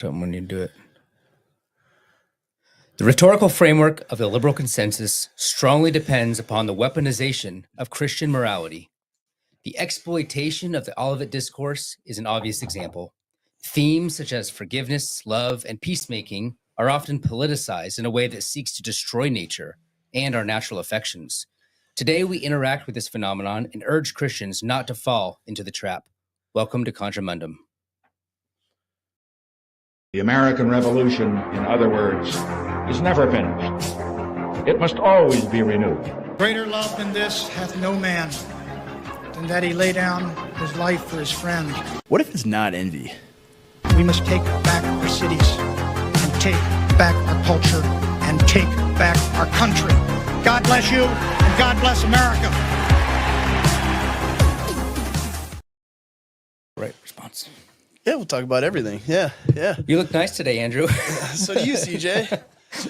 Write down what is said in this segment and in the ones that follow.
Don't want you to do it. The rhetorical framework of the liberal consensus strongly depends upon the weaponization of Christian morality. The exploitation of the Olivet Discourse is an obvious example. Themes such as forgiveness, love, and peacemaking are often politicized in a way that seeks to destroy nature and our natural affections. Today, we interact with this phenomenon and urge Christians not to fall into the trap. Welcome to Contramundum. The American Revolution, in other words, is never finished. It must always be renewed. Greater love than this hath no man, than that he lay down his life for his friend. What if it's not envy? We must take back our cities, and take back our culture, and take back our country. God bless you, and God bless America. Right response. Yeah, we'll talk about everything. Yeah. You look nice today, Andrew. So do you, CJ.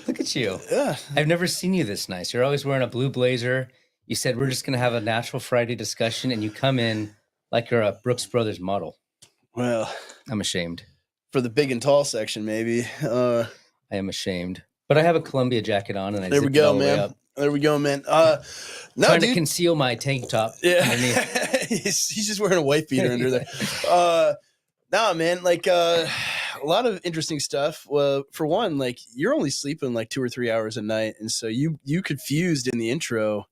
Look at you. Yeah. I've never seen you this nice. You're always wearing a blue blazer. You said we're just going to have a natural Friday discussion, and you come in like you're a Brooks Brothers model. Well, I'm ashamed. For the big and tall section, maybe. I am ashamed. But I have a Columbia jacket on, and I there we zipped it go, all the way man. up. There we go, man. No, Trying dude. to conceal my tank top. Yeah. underneath. He's just wearing a white beater under there. No, man, like a lot of interesting stuff. Well, for one, like you're only sleeping like 2 or 3 hours a night, and so you confused in the intro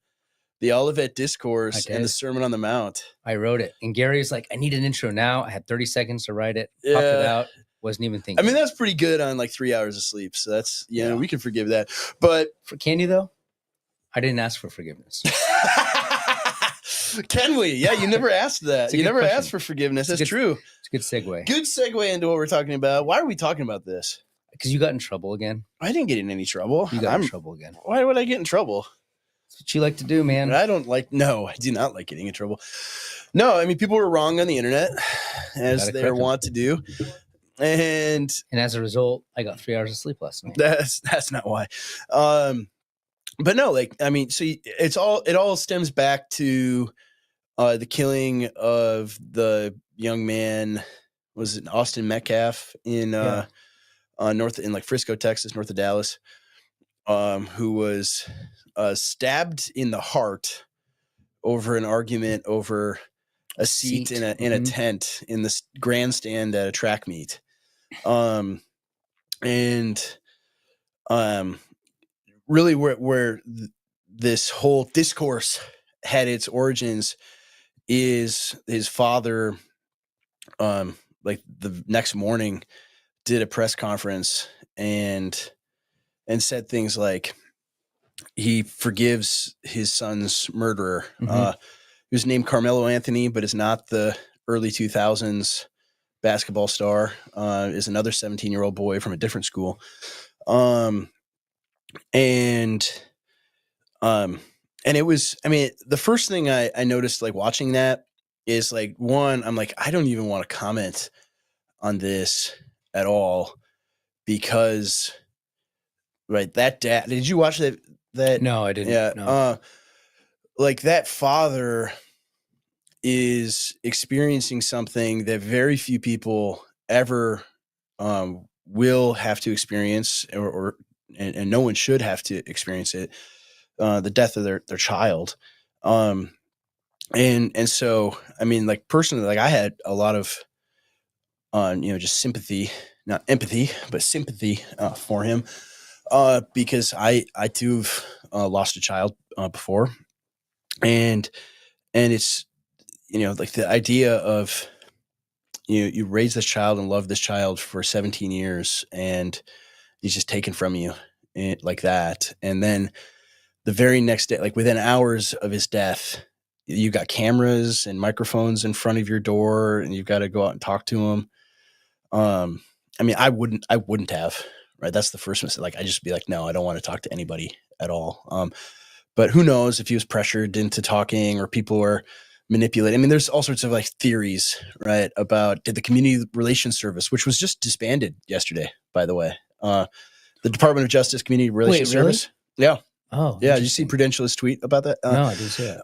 the Olivet Discourse and the Sermon on the Mount. I wrote it, and Gary was like, "I need an intro now." I had 30 seconds to write it. Popped it out. Wasn't even thinking. I mean, that's pretty good on like 3 hours of sleep, so that's we can forgive that. But can you though? I didn't ask for forgiveness. Can we? Yeah, you never asked that. You never asked for forgiveness. That's true. It's a good segue. Good segue into what we're talking about. Why are we talking about this? Because you got in trouble again. I didn't get in any trouble. You got in trouble again. Why would I get in trouble? That's what you like to do, man. I do not like getting in trouble. No, I mean, people were wrong on the internet, as they want to do. And as a result, I got 3 hours of sleep last night. That's not why. But no, like, I mean, so it all stems back to the killing of the young man, was it Austin Metcalf in north in like Frisco, Texas, north of Dallas, who was stabbed in the heart over an argument over a seat in a tent in the grandstand at a track meet. Really where this whole discourse had its origins is his father, like the next morning did a press conference and said things like he forgives his son's murderer. He was named Carmelo Anthony, but is not the early 2000s basketball star, is another 17-year-old boy from a different school. And it was, I mean, the first thing I noticed, like watching that is like, one, I'm like, I don't even want to comment on this at all because, right. Did you watch that? No, I didn't. Yeah. No. Like that father is experiencing something that very few people ever, will have to experience and no one should have to experience it, the death of their child. And so, I mean, like personally, like I had a lot of, just sympathy, not empathy, but sympathy, for him, because I too have lost a child, before. And it's, like the idea of, you raise this child and love this child for 17 years and he's just taken from you like that. And then the very next day, like within hours of his death, you got cameras and microphones in front of your door and you've got to go out and talk to him. I mean, I wouldn't have, right. That's the first mistake. Like, I just be like, no, I don't want to talk to anybody at all. But who knows if he was pressured into talking or people were manipulating. I mean, there's all sorts of like theories, right, about did the community relations service, which was just disbanded yesterday, by the way, the Department of Justice Community Relations Service. Yeah. Oh, yeah. Did you see Prudential's tweet about that? No, I didn't see that.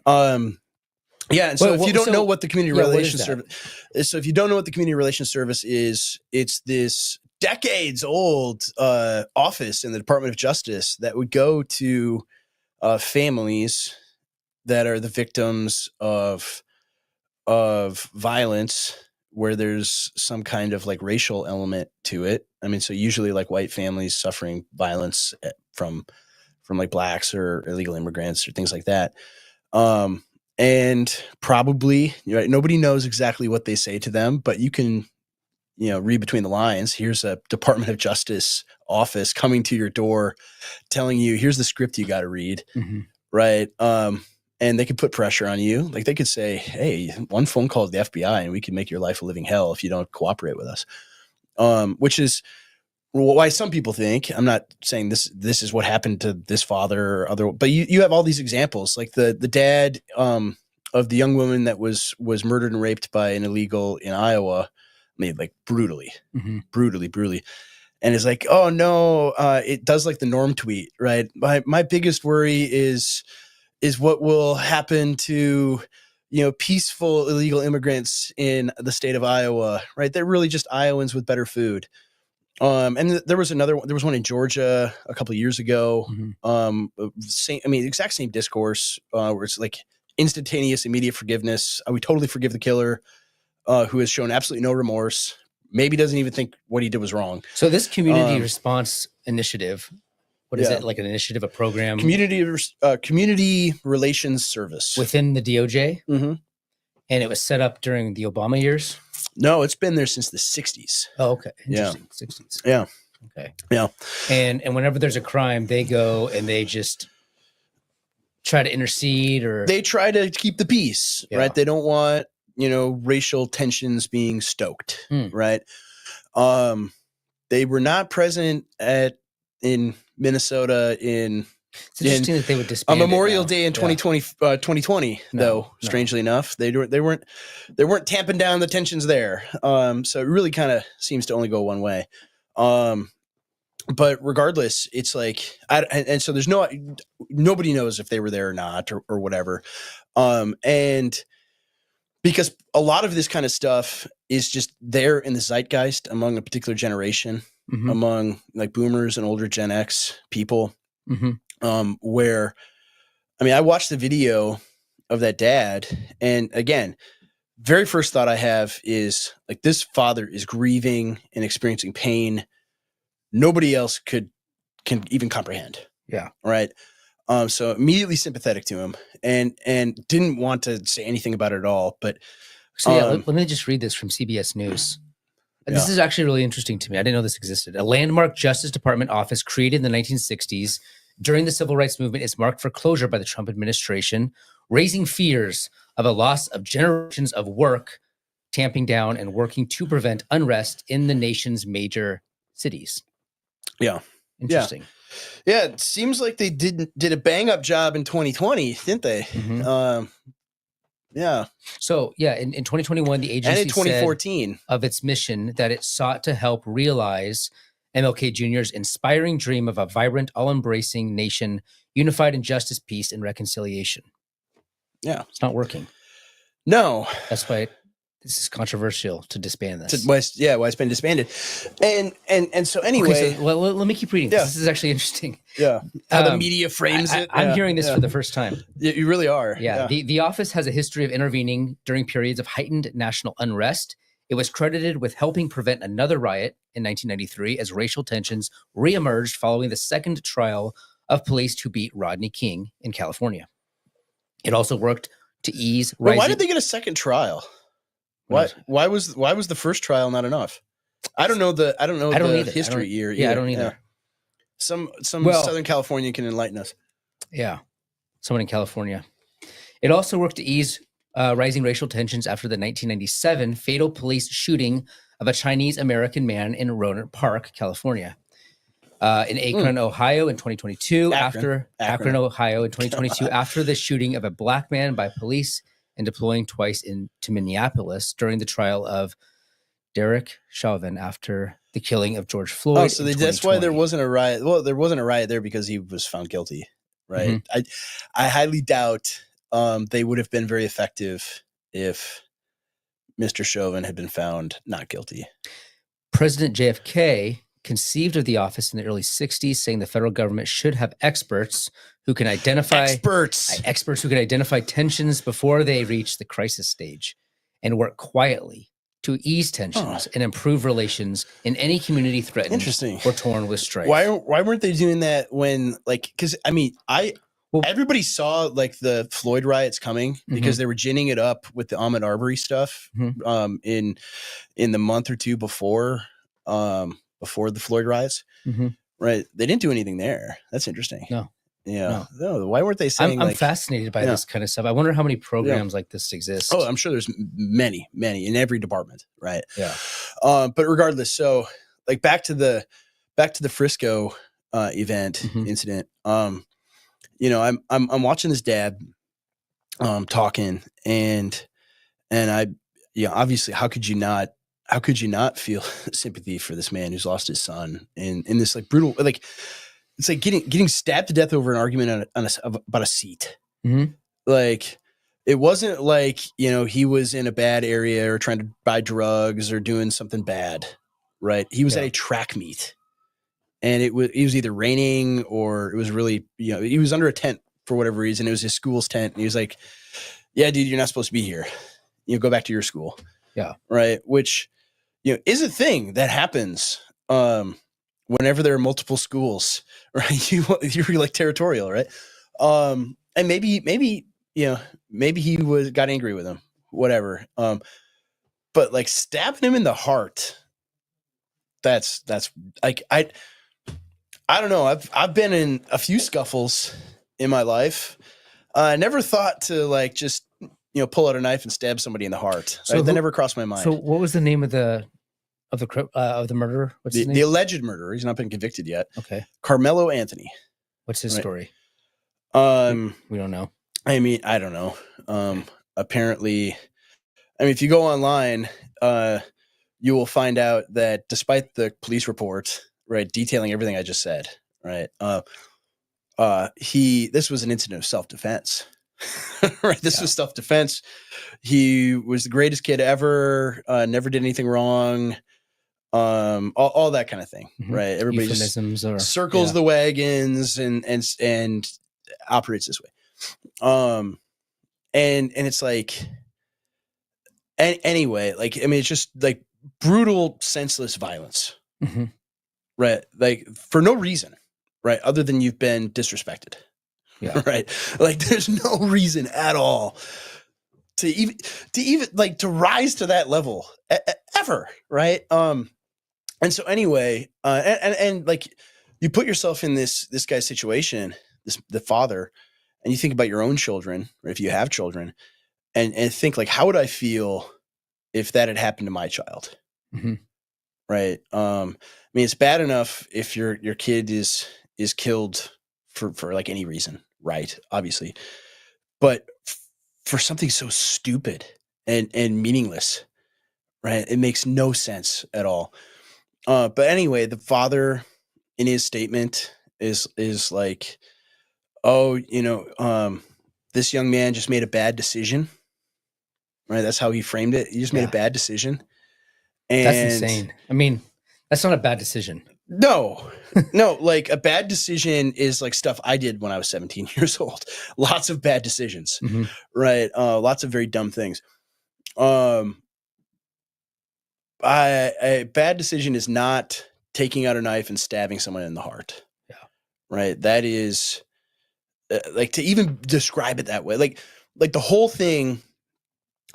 Yeah. And so if you don't know what the community relations service is, so if you don't know what the community relations service is, it's this decades old office in the Department of Justice that would go to families that are the victims of violence where there's some kind of like racial element to it. I mean, so usually like white families suffering violence from like blacks or illegal immigrants or things like that. And probably, right, nobody knows exactly what they say to them, but you can, read between the lines. Here's a Department of Justice office coming to your door telling you, here's the script you got to read. Mm-hmm. Right. And they could put pressure on you. Like they could say, hey, one phone call to the FBI and we can make your life a living hell if you don't cooperate with us. Which is why some people think, I'm not saying this is what happened to this father or other, but you have all these examples, like the dad of the young woman that was murdered and raped by an illegal in Iowa, made like brutally. And it's like, oh no, it does like the Norm tweet, right? My biggest worry is what will happen to, peaceful illegal immigrants in the state of Iowa, right? They're really just Iowans with better food. And there was one in Georgia a couple of years ago. Exact same discourse, where it's like instantaneous, immediate forgiveness. We totally forgive the killer, who has shown absolutely no remorse. Maybe doesn't even think what he did was wrong. So this community response initiative, what is it? Like an initiative, a program? Community relations service within the DOJ? Mm-hmm. And it was set up during the Obama years? No, it's been there since the 60s. Oh, okay. Interesting. Yeah. 60s. Yeah. Okay. Yeah. And whenever there's a crime, they go and they just try to intercede, or they try to keep the peace, right? They don't want, racial tensions being stoked, right? They were not present in Minnesota it's interesting that they would disband on Memorial Day in 2020, though. Strangely enough, they weren't tamping down the tensions there. So it really kind of seems to only go one way. But regardless, it's like, and so there's nobody knows if they were there or not, or whatever. And because a lot of this kind of stuff is just there in the zeitgeist among a particular generation, among like boomers and older Gen X people. Where, I watched the video of that dad, and again, very first thought I have is like, this father is grieving and experiencing pain nobody else can even comprehend. Yeah. Right. So immediately sympathetic to him, and didn't want to say anything about it at all. But let me just read this from CBS News. This is actually really interesting to me. I didn't know this existed. A landmark Justice Department office created in the 1960s during the Civil Rights Movement is marked for closure by the Trump administration, raising fears of a loss of generations of work, tamping down and working to prevent unrest in the nation's major cities. Yeah. Interesting. Yeah, it seems like they did a bang up job in 2020, didn't they? Yeah. So in 2021, the agency and in 2014 said of its mission that it sought to help realize MLK Jr.'s inspiring dream of a vibrant, all-embracing nation unified in justice, peace, and reconciliation. Yeah, it's not working. No, that's why this is controversial to disband this. Why it's been disbanded. And so anyway, let me keep reading. This is actually interesting. Yeah, how the media frames it. I'm hearing this for the first time. You really are. Yeah. The office has a history of intervening during periods of heightened national unrest. It was credited with helping prevent another riot in 1993 as racial tensions reemerged following the second trial of police who beat Rodney King in California. It also worked to ease rising. Why did they get a second trial? Why was the first trial not enough? I don't know the history here. Yeah, I don't either. Yeah. Some Southern California can enlighten us. Yeah, someone in California. It also worked to ease rising racial tensions after the 1997 fatal police shooting of a Chinese American man in Rohnert Park, California. In Akron, Ohio in 2022, Akron, Ohio in 2022, after the shooting of a black man by police and deploying twice into Minneapolis during the trial of Derek Chauvin after the killing of George Floyd. Oh, so that's why there wasn't a riot. Well, there wasn't a riot there because he was found guilty, right? I highly doubt they would have been very effective if Mr. Chauvin had been found not guilty. President JFK conceived of the office in the early 60s, saying the federal government should have experts who can identify tensions before they reach the crisis stage and work quietly to ease tensions and improve relations in any community threatened or torn with strife. Why weren't they doing that when, like, because I mean, everybody saw like the Floyd riots coming because they were ginning it up with the Ahmaud Arbery stuff in the month or two before the Floyd riots, right? They didn't do anything there. That's interesting. No. Yeah. No. Why weren't they saying? I'm fascinated by this kind of stuff. I wonder how many programs like this exist. Oh, I'm sure there's many in every department, right? Yeah. But regardless, so like back to the Frisco event incident. You know, I'm watching this dad talking, and I, obviously, how could you not feel sympathy for this man who's lost his son in this like brutal, like, it's like getting stabbed to death over an argument about a seat. Like, it wasn't like, he was in a bad area or trying to buy drugs or doing something bad, right? He was at a track meet, and it was either raining or it was really, he was under a tent for whatever reason. It was his school's tent, and he was like, "Yeah, dude, you're not supposed to be here. Go back to your school." Yeah. Right. Which, is a thing that happens. Whenever there are multiple schools, right? You're like territorial, right? And maybe he got angry with him, whatever. But like stabbing him in the heart, that's like, I don't know. I've been in a few scuffles in my life. I never thought to like just pull out a knife and stab somebody in the heart. So that never crossed my mind. So what was the name of the murderer? What's his name? The alleged murderer. He's not been convicted yet. Okay. Carmelo Anthony. What's his story? We don't know. I mean, I don't know. Apparently, if you go online, you will find out that despite the police report, right, detailing everything I just said, right, this was an incident of self-defense. Right, this was self-defense. He was the greatest kid ever. Never did anything wrong. All that kind of thing, right? Everybody just circles the wagons and operates this way. And it's like, anyway, like, it's just like brutal, senseless violence, right? Like, for no reason, right? Other than you've been disrespected, right? Like, there's no reason at all to even like to rise to that level ever, right? And so anyway, and like, you put yourself in this guy's situation, the father, and you think about your own children, or if you have children, and think like, how would I feel if that had happened to my child? Right. It's bad enough if your kid is killed for like any reason, right? Obviously, but for something so stupid and meaningless, right? It makes no sense at all. But anyway, the father in his statement is like, "Oh, this young man just made a bad decision." Right? That's how he framed it. He just made a bad decision. And that's insane. That's not a bad decision. No, like, a bad decision is like stuff I did when I was 17 years old. Lots of bad decisions, right? Lots of very dumb things. A bad decision is not taking out a knife and stabbing someone in the heart. Yeah. Right. That is like, to even describe it that way, like the whole thing,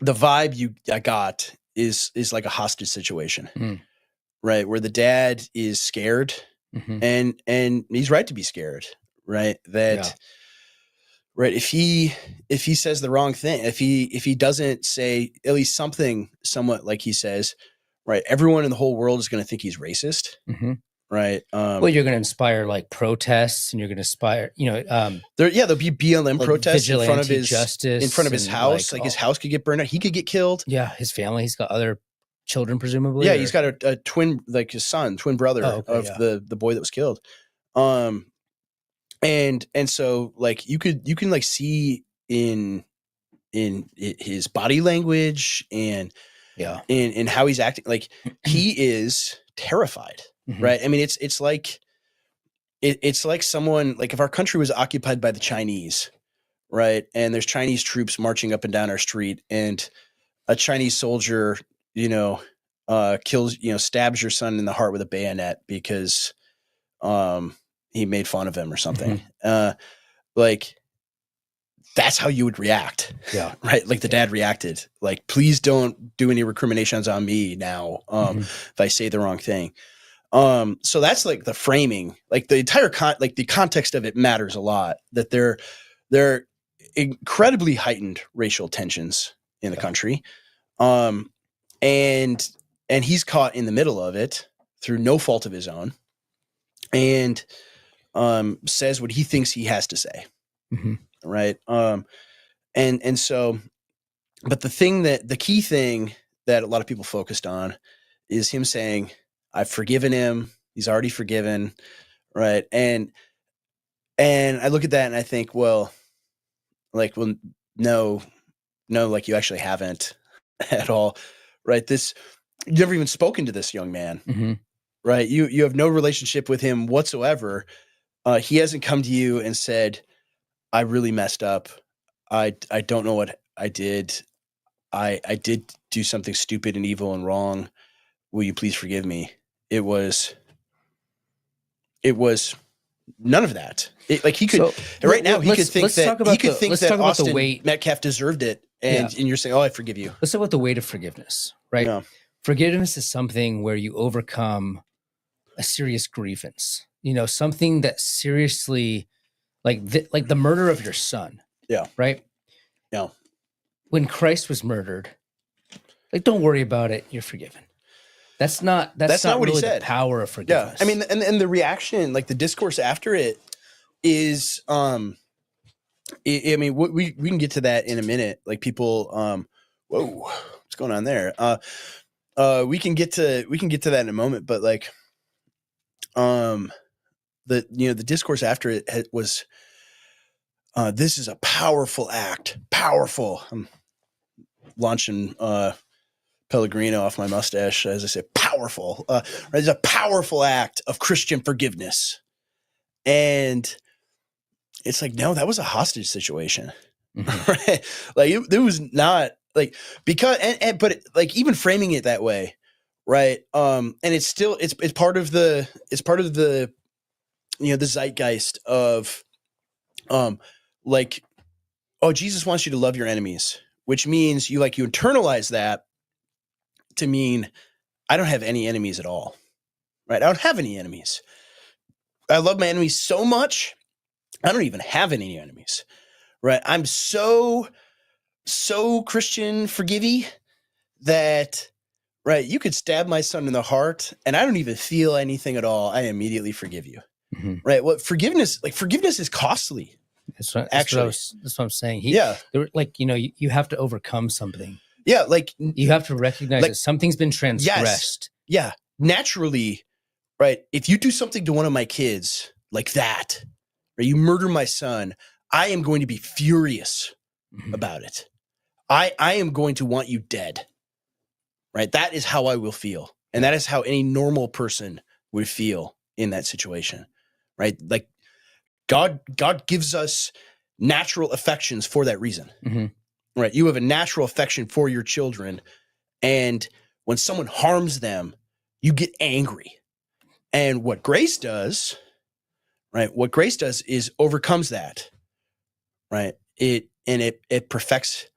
the vibe I got is like a hostage situation, right? Where the dad is scared and he's right to be scared, right? Right. If he says the wrong thing, if he doesn't say at least something somewhat like he says, right, everyone in the whole world is going to think he's racist, right? Well, you're going to inspire like protests, and you're going to inspire, there'll be BLM like protests in front of his justice, house. Like his house could get burned out. He could get killed. Yeah, his family. He's got other children, presumably. Yeah, he's got a twin, like his twin brother of the boy that was killed. And so like you can like see in his body language and in how he's acting, like he is terrified, Mhm. right? I mean, it's like someone, like if our country was occupied by the Chinese, right? And there's Chinese troops marching up and down our street, and a Chinese soldier, kills, stabs your son in the heart with a bayonet because he made fun of him or something. Like that's how you would react. Yeah. Right. Like the dad reacted, like, please don't do any recriminations on me now. If I say the wrong thing. So that's like the framing, like the entire the context of it matters a lot, that there are incredibly heightened racial tensions in the country. And he's caught in the middle of it through no fault of his own, and says what he thinks he has to say. Right. And so, but the key thing that a lot of people focused on is him saying, I've forgiven him. He's already forgiven. Right. And I look at that and I think, well, no, like you actually haven't at all. Right. You've never even spoken to this young man. Right. You have no relationship with him whatsoever. He hasn't come to you and said, I really messed up. I don't know what I did. I did do something stupid and evil and wrong. Will you please forgive me? It was none of that. He could right now he could think that Austin Metcalf deserved it, and you're saying, "Oh, I forgive you." Let's talk about the weight of forgiveness, right? Yeah. Forgiveness is something where you overcome a serious grievance. Something that seriously, like the murder of your son. Yeah. Right. Yeah. When Christ was murdered, like, don't worry about it. You're forgiven. That's not what really he said. The power of forgiveness. Yeah. I mean, and the reaction, like the discourse after it is, I mean, we can get to that in a minute. Like people, whoa, what's going on there? We can get to that in a moment, but like, the discourse after it was, this is a powerful act. Powerful. I'm launching Pellegrino off my mustache as I say, powerful. It's a powerful act of Christian forgiveness, and it's like, no, that was a hostage situation, right? Like there was not like because but like even framing it that way, right? And it's still it's part of the the zeitgeist of like, oh, Jesus wants you to love your enemies, which means you internalize that to mean I don't have any enemies at all, right? I don't have any enemies. I love my enemies so much, I don't even have any enemies, right? I'm so Christian forgivey that, right, you could stab my son in the heart and I don't even feel anything at all. I immediately forgive you, right? What forgiveness is costly. That's what I'm saying. You have to overcome something. Yeah, like you have to recognize that something's been transgressed. Yes, yeah, naturally, right? If you do something to one of my kids like that, or you murder my son, I am going to be furious about it. I am going to want you dead, right? That is how I will feel, and that is how any normal person would feel in that situation, right? Like God gives us natural affections for that reason. Right. You have a natural affection for your children. And when someone harms them, you get angry. And what grace does, right? What grace does is overcomes that, right? It perfects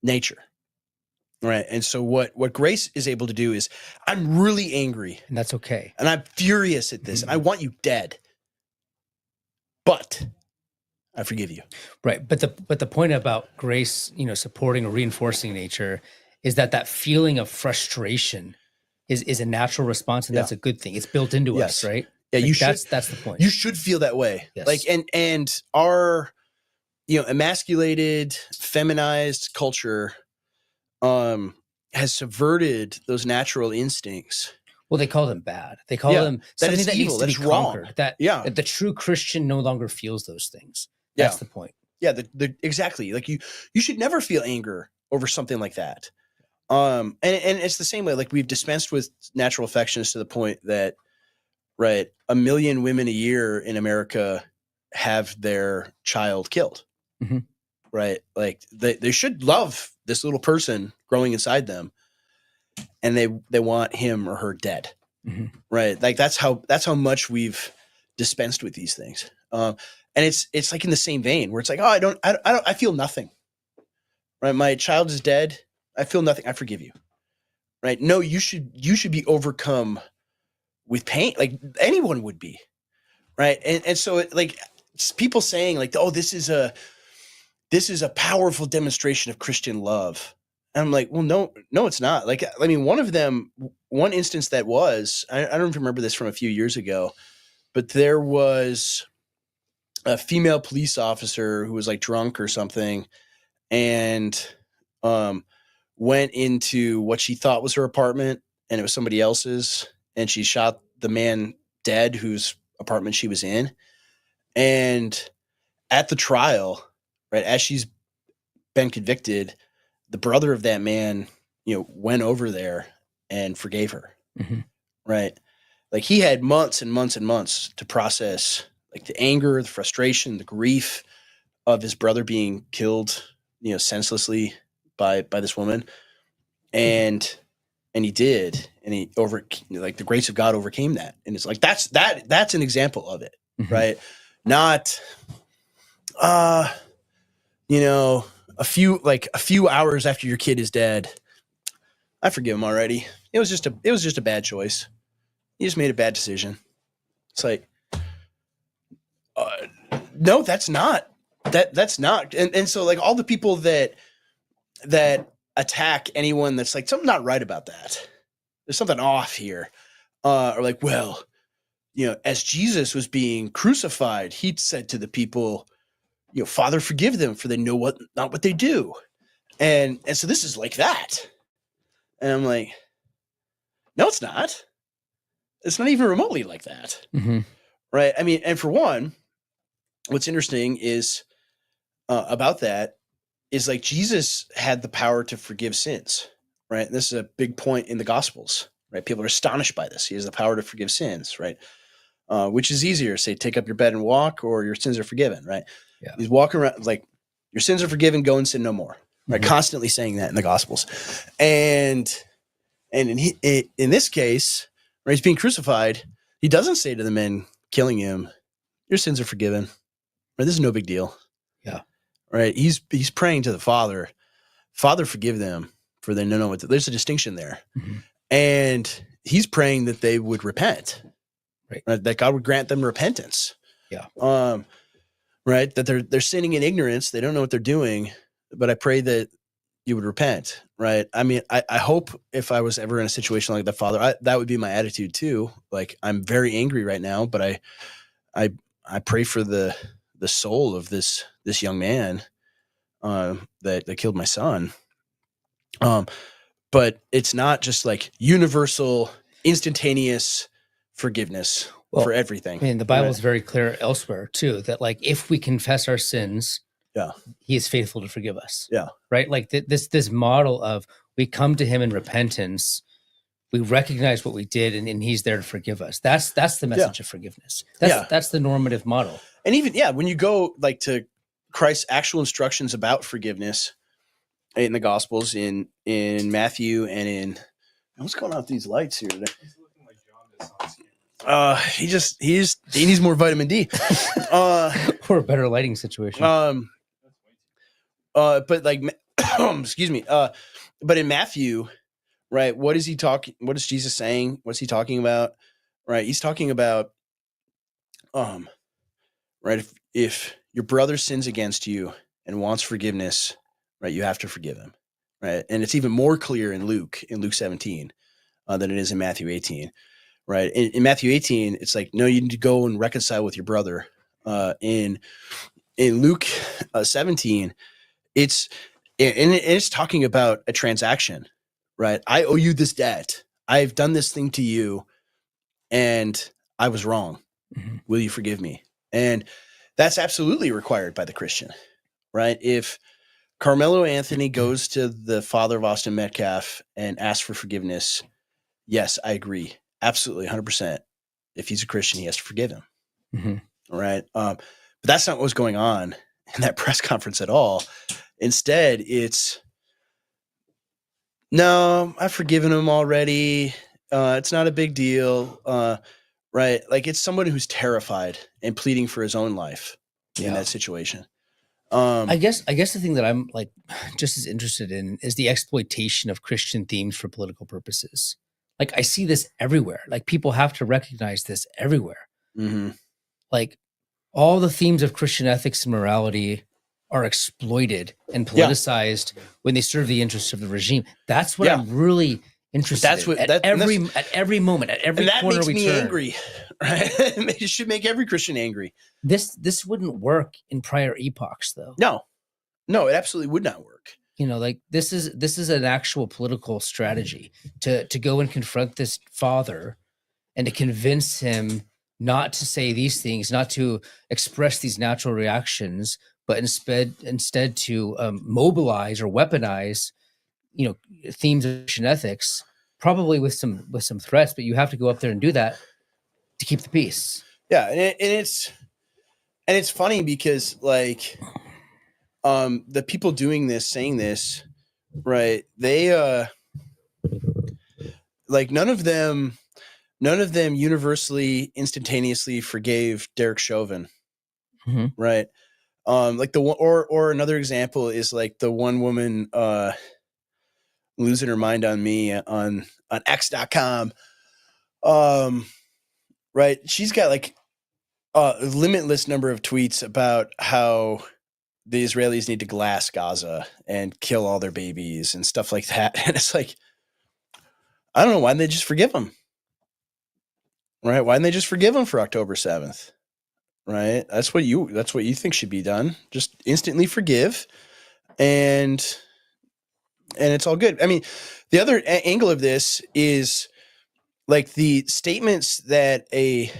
nature. Right. And so what grace is able to do is, I'm really angry. And that's okay. And I'm furious at this. And I want you dead. But I forgive you. Right. But the point about grace, supporting or reinforcing nature is that feeling of frustration is a natural response, and that's a good thing. It's built into us, right? Yeah, that's the point. You should feel that way. Yes. Like and our emasculated, feminized culture has subverted those natural instincts. Well, they call them bad. They call them something that evil, needs to be conquered. That the true Christian no longer feels those things. That's the point. Yeah, exactly. Like you should never feel anger over something like that. And it's the same way, like we've dispensed with natural affections to the point that, right, 1 million women a year in America have their child killed. Mhm. Right? Like they should love this little person growing inside them, and they want him or her dead. Mhm. Right? Like that's how much we've dispensed with these things. And it's like in the same vein where it's like, oh, I feel nothing. Right? My child is dead. I feel nothing. I forgive you. Right? No, you should be overcome with pain, like anyone would be. Right? And so like people saying like, oh, this is a powerful demonstration of Christian love. And I'm like, well, no, it's not. Like, I mean, one instance that was, I don't remember this from a few years ago, but there was a female police officer who was like drunk or something, and went into what she thought was her apartment, and it was somebody else's, and she shot the man dead whose apartment she was in. And at the trial, right, as she's been convicted, the brother of that man, went over there and forgave her. Mhm. Right. Like he had months and months and months to process like the anger, the frustration, the grief of his brother being killed, senselessly by this woman. And he did, and he like the grace of God overcame that. And it's like, that's an example of it. Mhm. Right. Not, a few hours after your kid is dead, I forgive him already. It was just a bad choice. You just made a bad decision. It's like, no, that's not. That's not. And so like all the people that attack anyone that's like something not right about that, there's something off here, are like, well, as Jesus was being crucified, he said to the people, Father, forgive them, for they know not what they do. And so this is like that. And I'm like, no, it's not. It's not even remotely like that. Mhm. Right. I mean, and for one, what's interesting is about that is like Jesus had the power to forgive sins. Right. And this is a big point in the Gospels. Right. People are astonished by this. He has the power to forgive sins. Right. Which is easier, say, take up your bed and walk, or your sins are forgiven. Right. Yeah. He's walking around like, your sins are forgiven, go and sin no more. Right. Mhm. Constantly saying that in the Gospels. And in this case, when he's being crucified, he doesn't say to the men killing him, your sins are forgiven. Right? This is no big deal. Yeah. Right. He's praying to the Father, Father, forgive them, for they know what there's a distinction there. Mhm. And he's praying that they would repent. Right. That God would grant them repentance. Yeah. Right. That they're sinning in ignorance. They don't know what they're doing, but I pray that you would repent. Right. I mean, I hope if I was ever in a situation like that, Father, that would be my attitude too. Like, I'm very angry right now, but I pray for the soul of this young man that killed my son. But it's not just like universal, instantaneous forgiveness for everything. I mean, the Bible is very clear elsewhere too, that like, if we confess our sins, Yeah. he is faithful to forgive us. Yeah. Right. Like this model of, we come to him in repentance, we recognize what we did, and he's there to forgive us. That's the message of forgiveness. That's the normative model. And even, when you go like to Christ's actual instructions about forgiveness in the Gospels, in Matthew and in, what's going on with these lights here today? He's looking like John He needs more vitamin D. Or a better lighting situation. But like, excuse me. But in Matthew, right, what is Jesus saying? What's he talking about? Right. He's talking about, right. If your brother sins against you and wants forgiveness, right, you have to forgive him. Right. And it's even more clear in Luke 17, than it is in Matthew 18. Right. In Matthew 18, it's like, no, you need to go and reconcile with your brother. In Luke 17, it's talking about a transaction, right? I owe you this debt. I've done this thing to you, and I was wrong. Mhm. Will you forgive me? And that's absolutely required by the Christian, right? If Carmelo Anthony goes to the father of Austin Metcalf and asks for forgiveness. Yes, I agree. Absolutely, 100%. If he's a Christian, he has to forgive him. Mm-hmm. All right. But that's not what was going on in that press conference at all. Instead, it's, no, I've forgiven him already. It's not a big deal. Right. Like, it's someone who's terrified and pleading for his own life in that situation. I guess the thing that I'm like just as interested in is the exploitation of Christian themes for political purposes. Like, I see this everywhere. Like, people have to recognize this everywhere. Mm-hmm. Like, all the themes of Christian ethics and morality are exploited and politicized when they serve the interests of the regime. That's what I'm really interested in. At every moment, at every corner we turn. That makes me angry. Right? It should make every Christian angry. This wouldn't work in prior epochs, though. No, it absolutely would not work. You know, like, this is an actual political strategy to go and confront this father and to convince him not to say these things, not to express these natural reactions, but instead to mobilize or weaponize, you know, themes of Christian ethics, probably with some threats. But you have to go up there and do that to keep the peace. Yeah, and it's funny because, like, the people doing this, saying this, right? They like, none of them universally, instantaneously forgave Derek Chauvin, right? Like, the one, or another example is like the one woman losing her mind on me on X.com. Right, she's got like a limitless number of tweets about how the Israelis need to glass Gaza and kill all their babies and stuff like that. And it's like, I don't know, why didn't they just forgive them? Right? Why didn't they just forgive them for October 7th? Right? That's what you think should be done. Just instantly forgive, and it's all good. I mean, the other angle of this is, like, the statements that the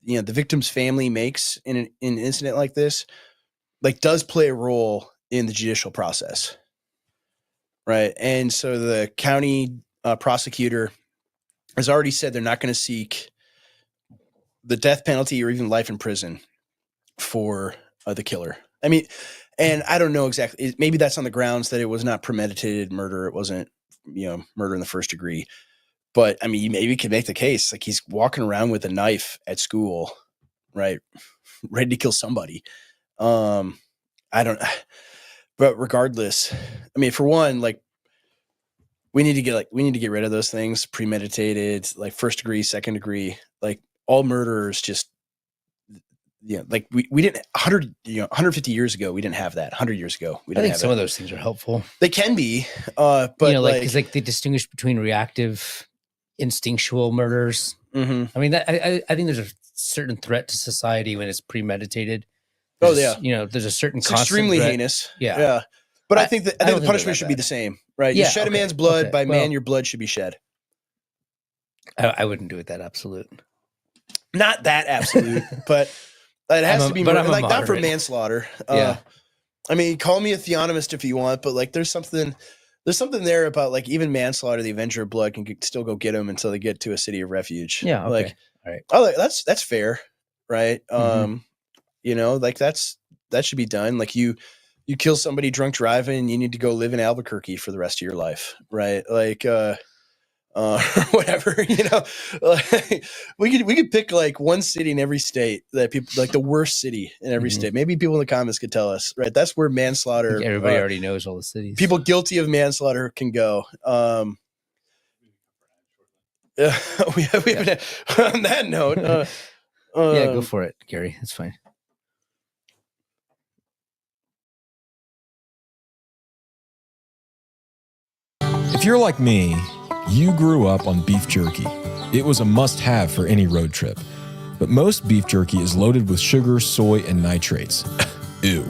victim's family makes in an incident like this, like, does play a role in the judicial process, right? And so the county prosecutor has already said they're not going to seek the death penalty or even life in prison for the killer. I mean, and I don't know exactly. Maybe that's on the grounds that it was not premeditated murder. It wasn't, murder in the first degree. But I mean, you maybe could make the case, like, he's walking around with a knife at school, right, ready to kill somebody. I don't. But regardless, I mean, for one, like, we need to get rid of those things, premeditated, like first degree, second degree, like, all murderers just, like, we didn't 150 years ago, we didn't have that. 100 years ago, we didn't have some of those things are helpful. They can be, but, because they distinguish between reactive, instinctual murders. Mm-hmm. I mean, I think there's a certain threat to society when it's premeditated. There's a certain it's extremely threat. heinous. Yeah. But I think the punishment should be the same, right? Yeah, you shed a man's blood, man, your blood should be shed. I wouldn't do it that absolute. Not that absolute, but it has to be like, not for manslaughter. Yeah. I mean, call me a theonomist if you want, but, like, there's something there about, like, even manslaughter, the avenger of blood can still go get them until they get to a city of refuge. Yeah. Okay. Like, all right. Oh, that's fair, right? Mm-hmm. Like, that should be done. Like, you kill somebody drunk driving, you need to go live in Albuquerque for the rest of your life, right? Like, whatever, like, we could pick, like, one city in every state that people, like, the worst city in every state. Maybe people in the comments could tell us, right? That's where manslaughter. Everybody already knows all the cities. People guilty of manslaughter can go. We have on that note. Yeah, go for it, Gary. That's fine. If you're like me, you grew up on beef jerky. It was a must-have for any road trip. But most beef jerky is loaded with sugar, soy, and nitrates. Ew.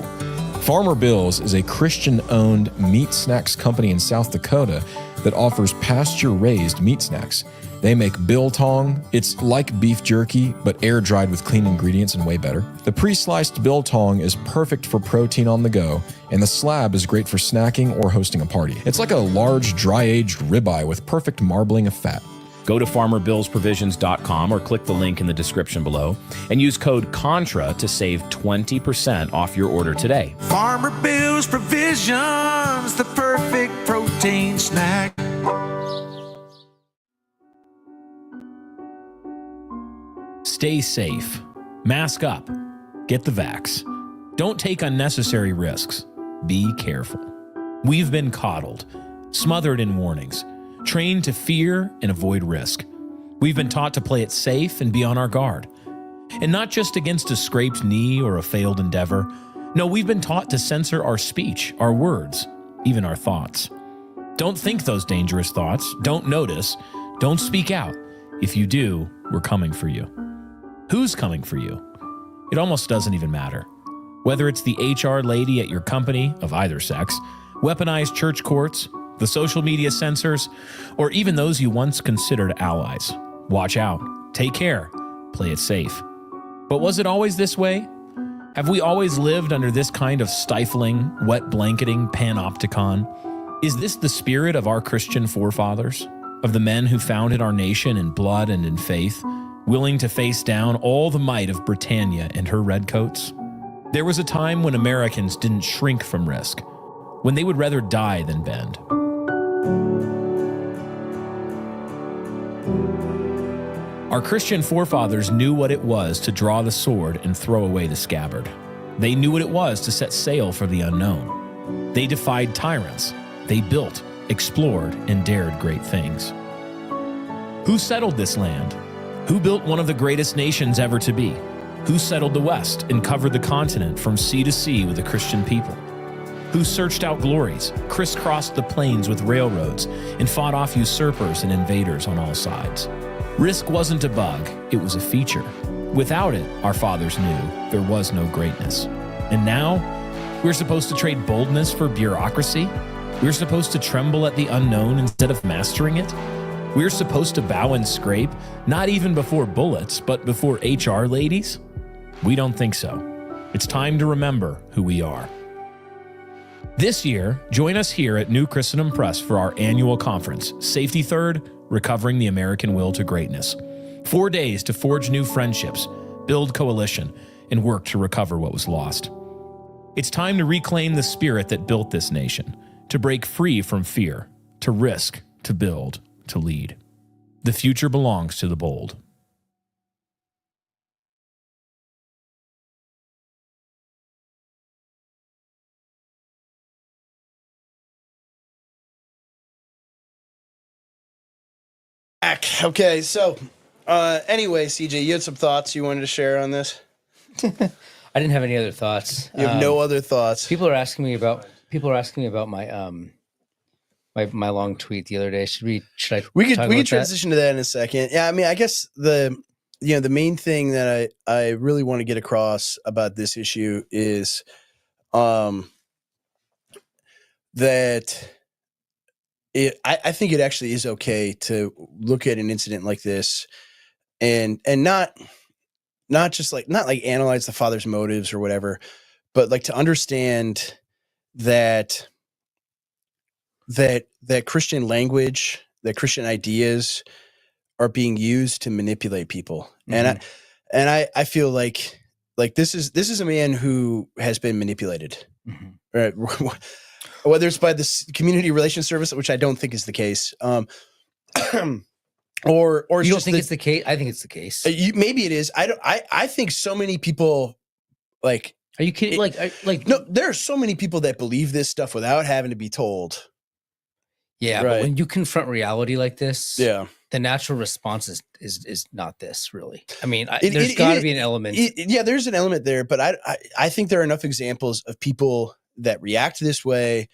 Farmer Bill's is a Christian-owned meat snacks company in South Dakota that offers pasture-raised meat snacks. They make biltong. It's like beef jerky, but air dried with clean ingredients and way better. The pre-sliced biltong is perfect for protein on the go, and the slab is great for snacking or hosting a party. It's like a large, dry-aged ribeye with perfect marbling of fat. Go to farmerbillsprovisions.com or click the link in the description below and use code CONTRA to save 20% off your order today. Farmer Bill's Provisions, the perfect protein snack. Stay safe. Mask up. Get the vax. Don't take unnecessary risks. Be careful. We've been coddled, smothered in warnings, trained to fear and avoid risk. We've been taught to play it safe and be on our guard. And not just against a scraped knee or a failed endeavor. No, we've been taught to censor our speech, our words, even our thoughts. Don't think those dangerous thoughts. Don't notice. Don't speak out. If you do, we're coming for you. Who's coming for you? It almost doesn't even matter. Whether it's the HR lady at your company of either sex, weaponized church courts, the social media censors, or even those you once considered allies. Watch out. Take care. Play it safe. But was it always this way? Have we always lived under this kind of stifling, wet blanketing panopticon? Is this the spirit of our Christian forefathers? Of the men who founded our nation in blood and in faith, willing to face down all the might of Britannia and her redcoats? There was a time when Americans didn't shrink from risk, when they would rather die than bend. Our Christian forefathers knew what it was to draw the sword and throw away the scabbard. They knew what it was to set sail for the unknown. They defied tyrants. They built, explored, and dared great things. Who settled this land? Who built one of the greatest nations ever to be? Who settled the West and covered the continent from sea to sea with a Christian people? Who searched out glories, crisscrossed the plains with railroads, and fought off usurpers and invaders on all sides? Risk wasn't a bug, it was a feature. Without it, our fathers knew, there was no greatness. And now, we're supposed to trade boldness for bureaucracy? We're supposed to tremble at the unknown instead of mastering it? We're supposed to bow and scrape, not even before bullets, but before HR ladies? We don't think so. It's time to remember who we are. This year, join us here at New Christendom Press for our annual conference, Safety Third, Recovering the American Will to Greatness. 4 days to forge new friendships, build coalition, and work to recover what was lost. It's time to reclaim the spirit that built this nation, to break free from fear, to risk, to build, to lead. The future belongs to the bold. Okay, so anyway, CJ, you had some thoughts you wanted to share on this? I didn't have any other thoughts. You have no other thoughts? People are asking me about my my long tweet the other day. Should we could transition to that in a second. Yeah, I mean, I guess the main thing that I really want to get across about this issue is that I think it actually is okay to look at an incident like this and not analyze the father's motives or whatever, but like to understand that Christian language, that Christian ideas are being used to manipulate people. Mm-hmm. And I feel like this is a man who has been manipulated. Mm-hmm. Right. Whether it's by the community relations service, which I don't think is the case, or you don't think it's the case? I think it's the case. Maybe it is. I think so many people like. Are you kidding? No, there are so many people that believe this stuff without having to be told. Yeah, right. But when you confront reality like this, yeah, the natural response is not this really. I mean, there's got to be an element. There's an element there, but I think there are enough examples of people that react this way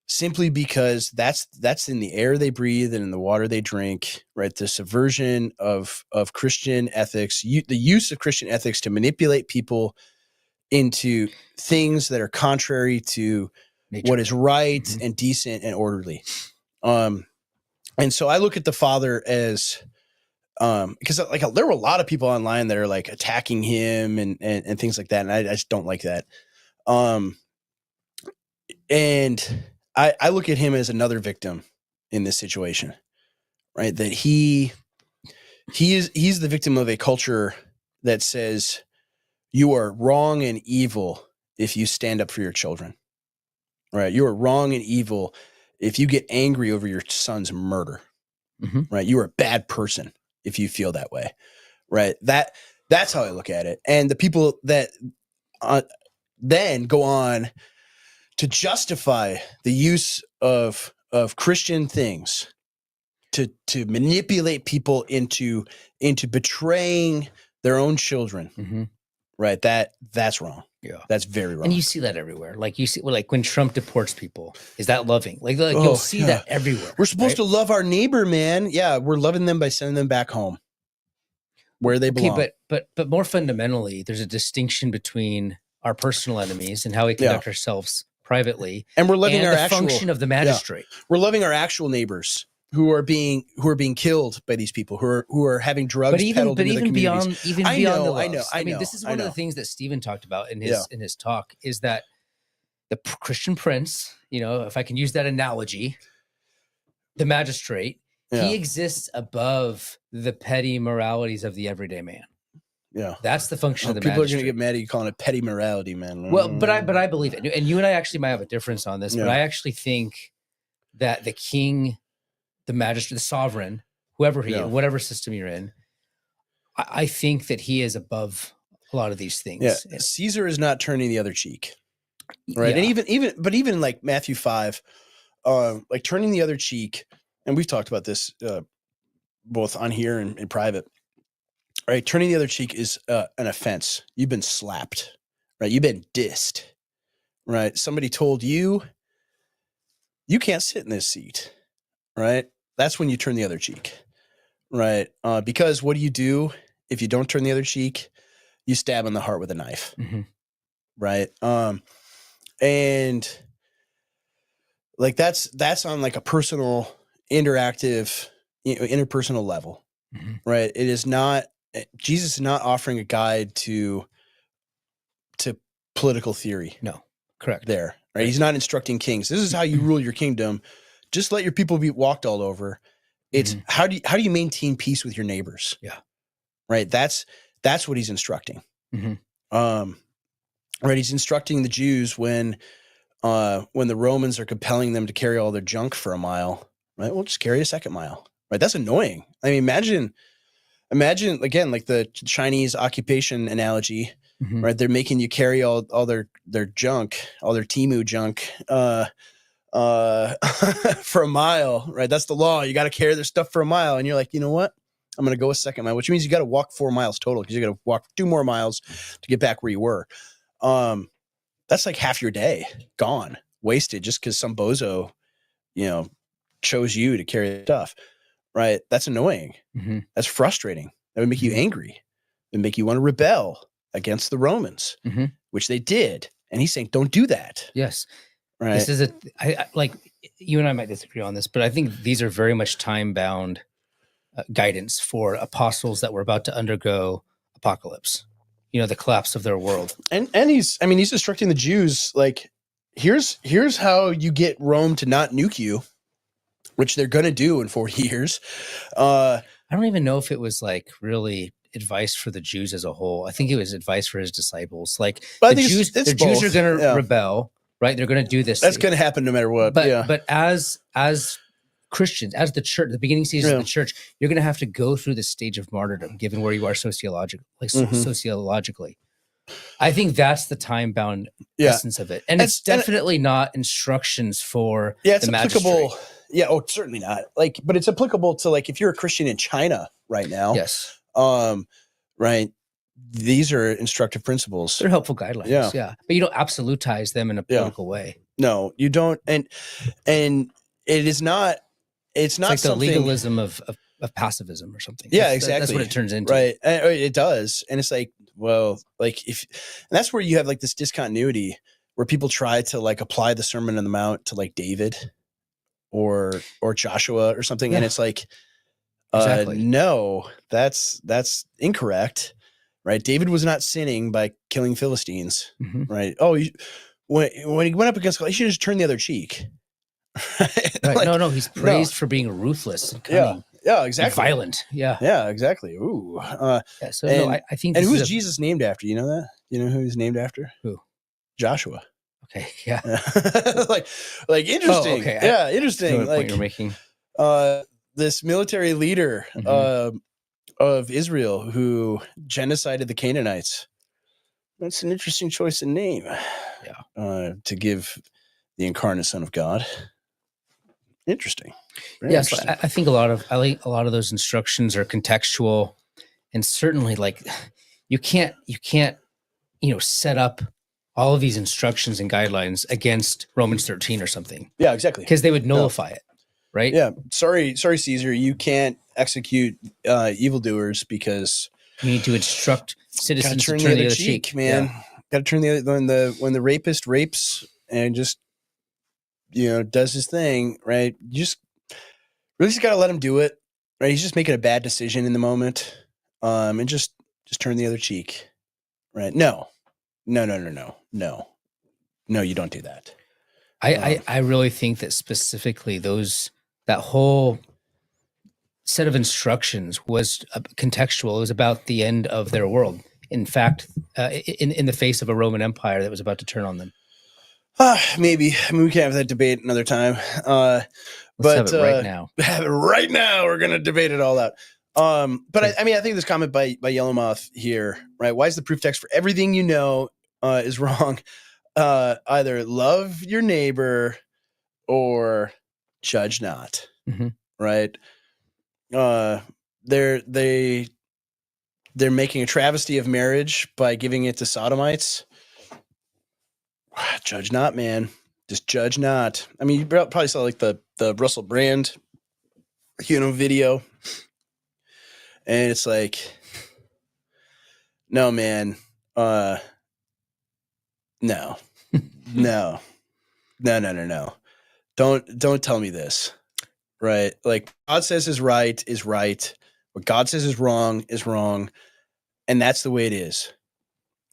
simply because that's in the air they breathe and in the water they drink, right? The subversion of Christian ethics, the use of Christian ethics to manipulate people into things that are contrary to nature, what is right, mm-hmm, and decent and orderly. And so I look at the father as Because like there were a lot of people online that are like attacking him and things like that, and I just don't like that. And I look at him as another victim in this situation, right? That he's the victim of a culture that says you are wrong and evil if you stand up for your children, right? You are wrong and evil if you get angry over your son's murder, right? You are a bad person if you feel that way, right? That's how I look at it. And the people that then go on to justify the use of Christian things to manipulate people into betraying their own children, right? That's wrong. Yeah, that's very wrong. And you see that everywhere. Like you see, like when Trump deports people, is that loving? Like you'll see that everywhere. We're supposed to love our neighbor, man. Yeah, we're loving them by sending them back home where they belong. But more fundamentally, there's a distinction between our personal enemies and how we conduct ourselves privately, and we're loving our function of the magistrate. We're loving our actual neighbors who are being killed by these people who are having drugs peddled into the communities. Beyond the loves. I mean, this is one of the things that Stephen talked about in his talk, is that the Christian prince, if I can use that analogy, the magistrate, he exists above the petty moralities of the everyday man. Yeah, that's the function of the people magistrate. Are going to get mad at you calling it petty morality, man. Well, but I believe it, and you and I actually might have a difference on this, but I actually think that the king, the magistrate, the sovereign, whoever he is, whatever system you're in, I think that he is above a lot of these things. Yeah, Caesar is not turning the other cheek, right? And even like Matthew 5, like turning the other cheek, and we've talked about this both on here and in private. Right, turning the other cheek is an offense. You've been slapped, right? You've been dissed, right? Somebody told you can't sit in this seat, right? That's when you turn the other cheek, right? Because what do if you don't turn the other cheek? You stab in the heart with a knife, right? And like that's on like a personal, interactive, interpersonal level, right? It is not. Jesus is not offering a guide to political theory. No, correct. There, right? He's not instructing kings. This is how you rule your kingdom. Just let your people be walked all over. It's how do you maintain peace with your neighbors? Yeah, right. That's what he's instructing. Right. He's instructing the Jews when the Romans are compelling them to carry all their junk for a mile. Right. Well, just carry a second mile. Right. That's annoying. I mean, imagine again, like the Chinese occupation analogy, right? They're making you carry all their junk, all their Temu junk, for a mile, right? That's the law. You got to carry their stuff for a mile. And you're like, you know what? I'm going to go a second mile, which means you got to walk 4 miles total, because you got to walk 2 more miles to get back where you were. That's like half your day gone, wasted, just because some bozo, chose you to carry the stuff. Right. That's annoying. That's frustrating. That would make you angry. It would make you want to rebel against the Romans, which they did. And he's saying, don't do that. Yes. Right. This is like you and I might disagree on this, but I think these are very much time-bound guidance for apostles that were about to undergo apocalypse, the collapse of their world. And he's instructing the Jews, like, here's how you get Rome to not nuke you, which they're going to do in 40 years. I don't even know if it was like really advice for the Jews as a whole. I think it was advice for his disciples. Like the Jews are going to rebel, right? They're going to do this. That's going to happen no matter what. But as Christians, as the church, the beginning stages of the church, you're going to have to go through the stage of martyrdom, given where you are sociologically. I think that's the time-bound essence of it. And it's definitely not instructions for it's the applicable. magistrate. Yeah, certainly not. Like, but it's applicable to, like, if you're a Christian in China right now. Yes. Right. These are instructive principles. They're helpful guidelines. Yeah. But you don't absolutize them in a political way. No, you don't. And it is not. It's not like the something, legalism of pacifism or something. Yeah, exactly. That's what it turns into. Right. And it does. And it's like, well, like and that's where you have like this discontinuity where people try to like apply the Sermon on the Mount to like David or Joshua or something. And it's like, Exactly. No, that's incorrect, right? David was not sinning by killing Philistines, Mhm. right? Oh, when he went up against Goliath, he should just turn the other cheek. Right. Like, no, he's praised for being ruthless and cunning, yeah, and exactly, violent. Yeah. yeah, exactly. Ooh, Yeah. So no, and I think and this who's is Jesus named after? You know that? You know who he's named after? Who? Joshua. Okay. Yeah. like interesting. okay. Yeah, I interesting. know what point Like you're making. this military leader Mhm. of Israel who genocided the Canaanites. That's an interesting choice of name. Yeah. To give the incarnate Son of God. Interesting. Very Yeah. So interesting. I think a lot of those instructions are contextual, and certainly like you can't set up all of these instructions and guidelines against Romans 13 or something, Yeah, exactly. because they would nullify it, right? Yeah. Sorry, Caesar. You can't execute evildoers because You need to instruct gotta citizens turn to the other cheek, man. Yeah. Gotta turn the other when the rapist rapes and just does his thing, right? You just really just gotta let him do it, right? He's just making a bad decision in the moment, and just turn the other cheek, right? No, you don't do that. I really think that specifically that whole set of instructions was contextual. It was about the end of their world. In fact, in the face of a Roman Empire that was about to turn on them. Maybe. I mean, we can have that debate another time. Let's have it right now. Have it right now. We're gonna debate it all out. But I mean, I think this comment by Yellowmoth here, right? Why is the proof text for everything is wrong? Either love your neighbor or judge not, Mhm. right? They're making a travesty of marriage by giving it to sodomites. Judge not, man. Just judge not. I mean, you probably saw like the Russell Brand, video, and it's like, no, man, no. Don't tell me this, right? Like God says is right is right. What God says is wrong, and that's the way it is,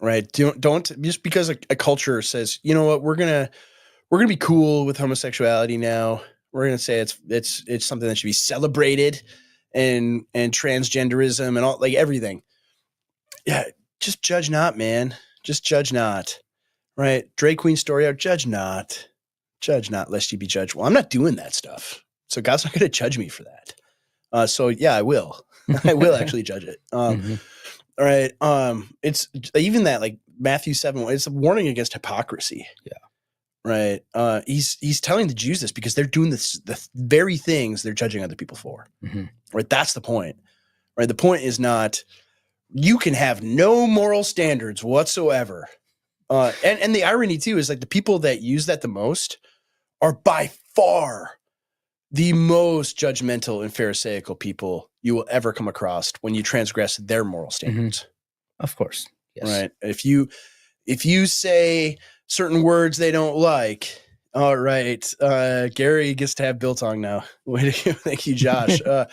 right? Don't just because a culture says, you know what, we're gonna be cool with homosexuality now. We're gonna say it's something that should be celebrated, and transgenderism and all, like everything. Yeah, just judge not, man. Just judge not, right? Drag queen story out. Judge not, lest you be judged. Well, I'm not doing that stuff, so God's not going to judge me for that. So yeah, I will. I will actually judge it. Mhm. All right. It's even that, like Matthew 7. It's a warning against hypocrisy. Yeah. Right. He's telling the Jews this because they're doing the very things they're judging other people for. Mhm. Right. That's the point. Right. The point is not you can have no moral standards whatsoever. And the irony too is like the people that use that the most are by far the most judgmental and pharisaical people you will ever come across when you transgress their moral standards. Of course. Yes. Right. If you say certain words they don't like, all right, Gary gets to have biltong now. Thank you, Josh. All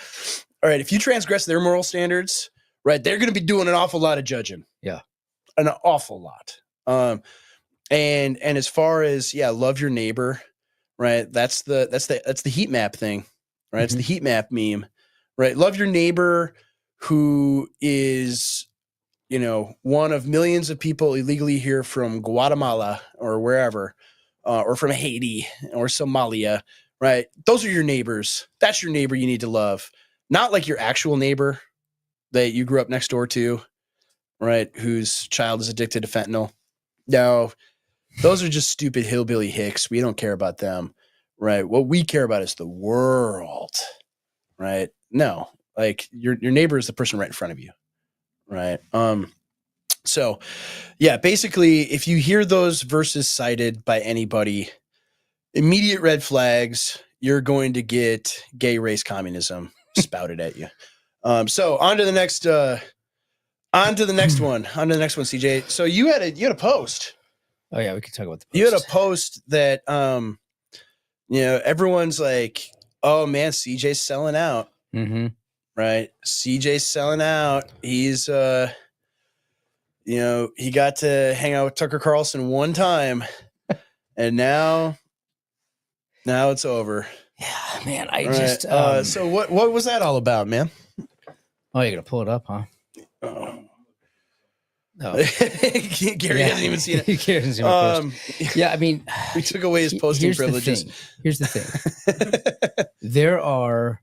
right, if you transgress their moral standards, right, they're going to be doing an awful lot of judging. Yeah. An awful lot. And as far as love your neighbor, right? That's the heat map thing, right? It's the heat map meme, right? Love your neighbor who is, one of millions of people illegally here from Guatemala or wherever, or from Haiti or Somalia, right? Those are your neighbors. That's your neighbor you need to love, not like your actual neighbor that you grew up next door to, right? Whose child is addicted to fentanyl. No, those are just stupid hillbilly hicks. We don't care about them, right? What we care about is the world, right? No, like your neighbor is the person right in front of you, right? So yeah, basically, if you hear those verses cited by anybody, immediate red flags. You're going to get gay race communism spouted at you. So on to the next one. CJ. So you had a post. Oh yeah, we could talk about the post. You had a post that everyone's like, oh man, CJ's selling out. Mm-hmm. right? CJ's selling out. He's he got to hang out with Tucker Carlson one time, and now it's over. Yeah, man. I Right. just So what was that all about, man? oh, you're gonna pull it up, huh? Oh. No. Gary hasn't even seen it. Gary hasn't seen my post. Yeah, I mean, we took away his posting privileges. Here's the thing. There are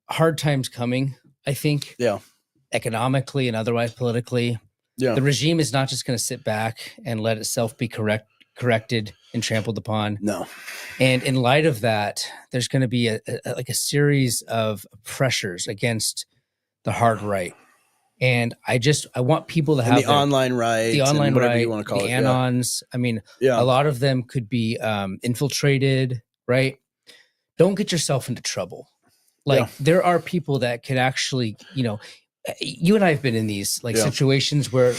hard times coming, I think. Yeah. Economically and otherwise politically. Yeah. The regime is not just going to sit back and let itself be corrected and trampled upon. No. And in light of that, there's going to be a series of pressures against the hard right. And I want people to have the online right, the online whatever right, you want to call the it. anons. I mean, a lot of them could be infiltrated, right? Don't get yourself into trouble. Like there are people that could actually, you and I have been in these situations where,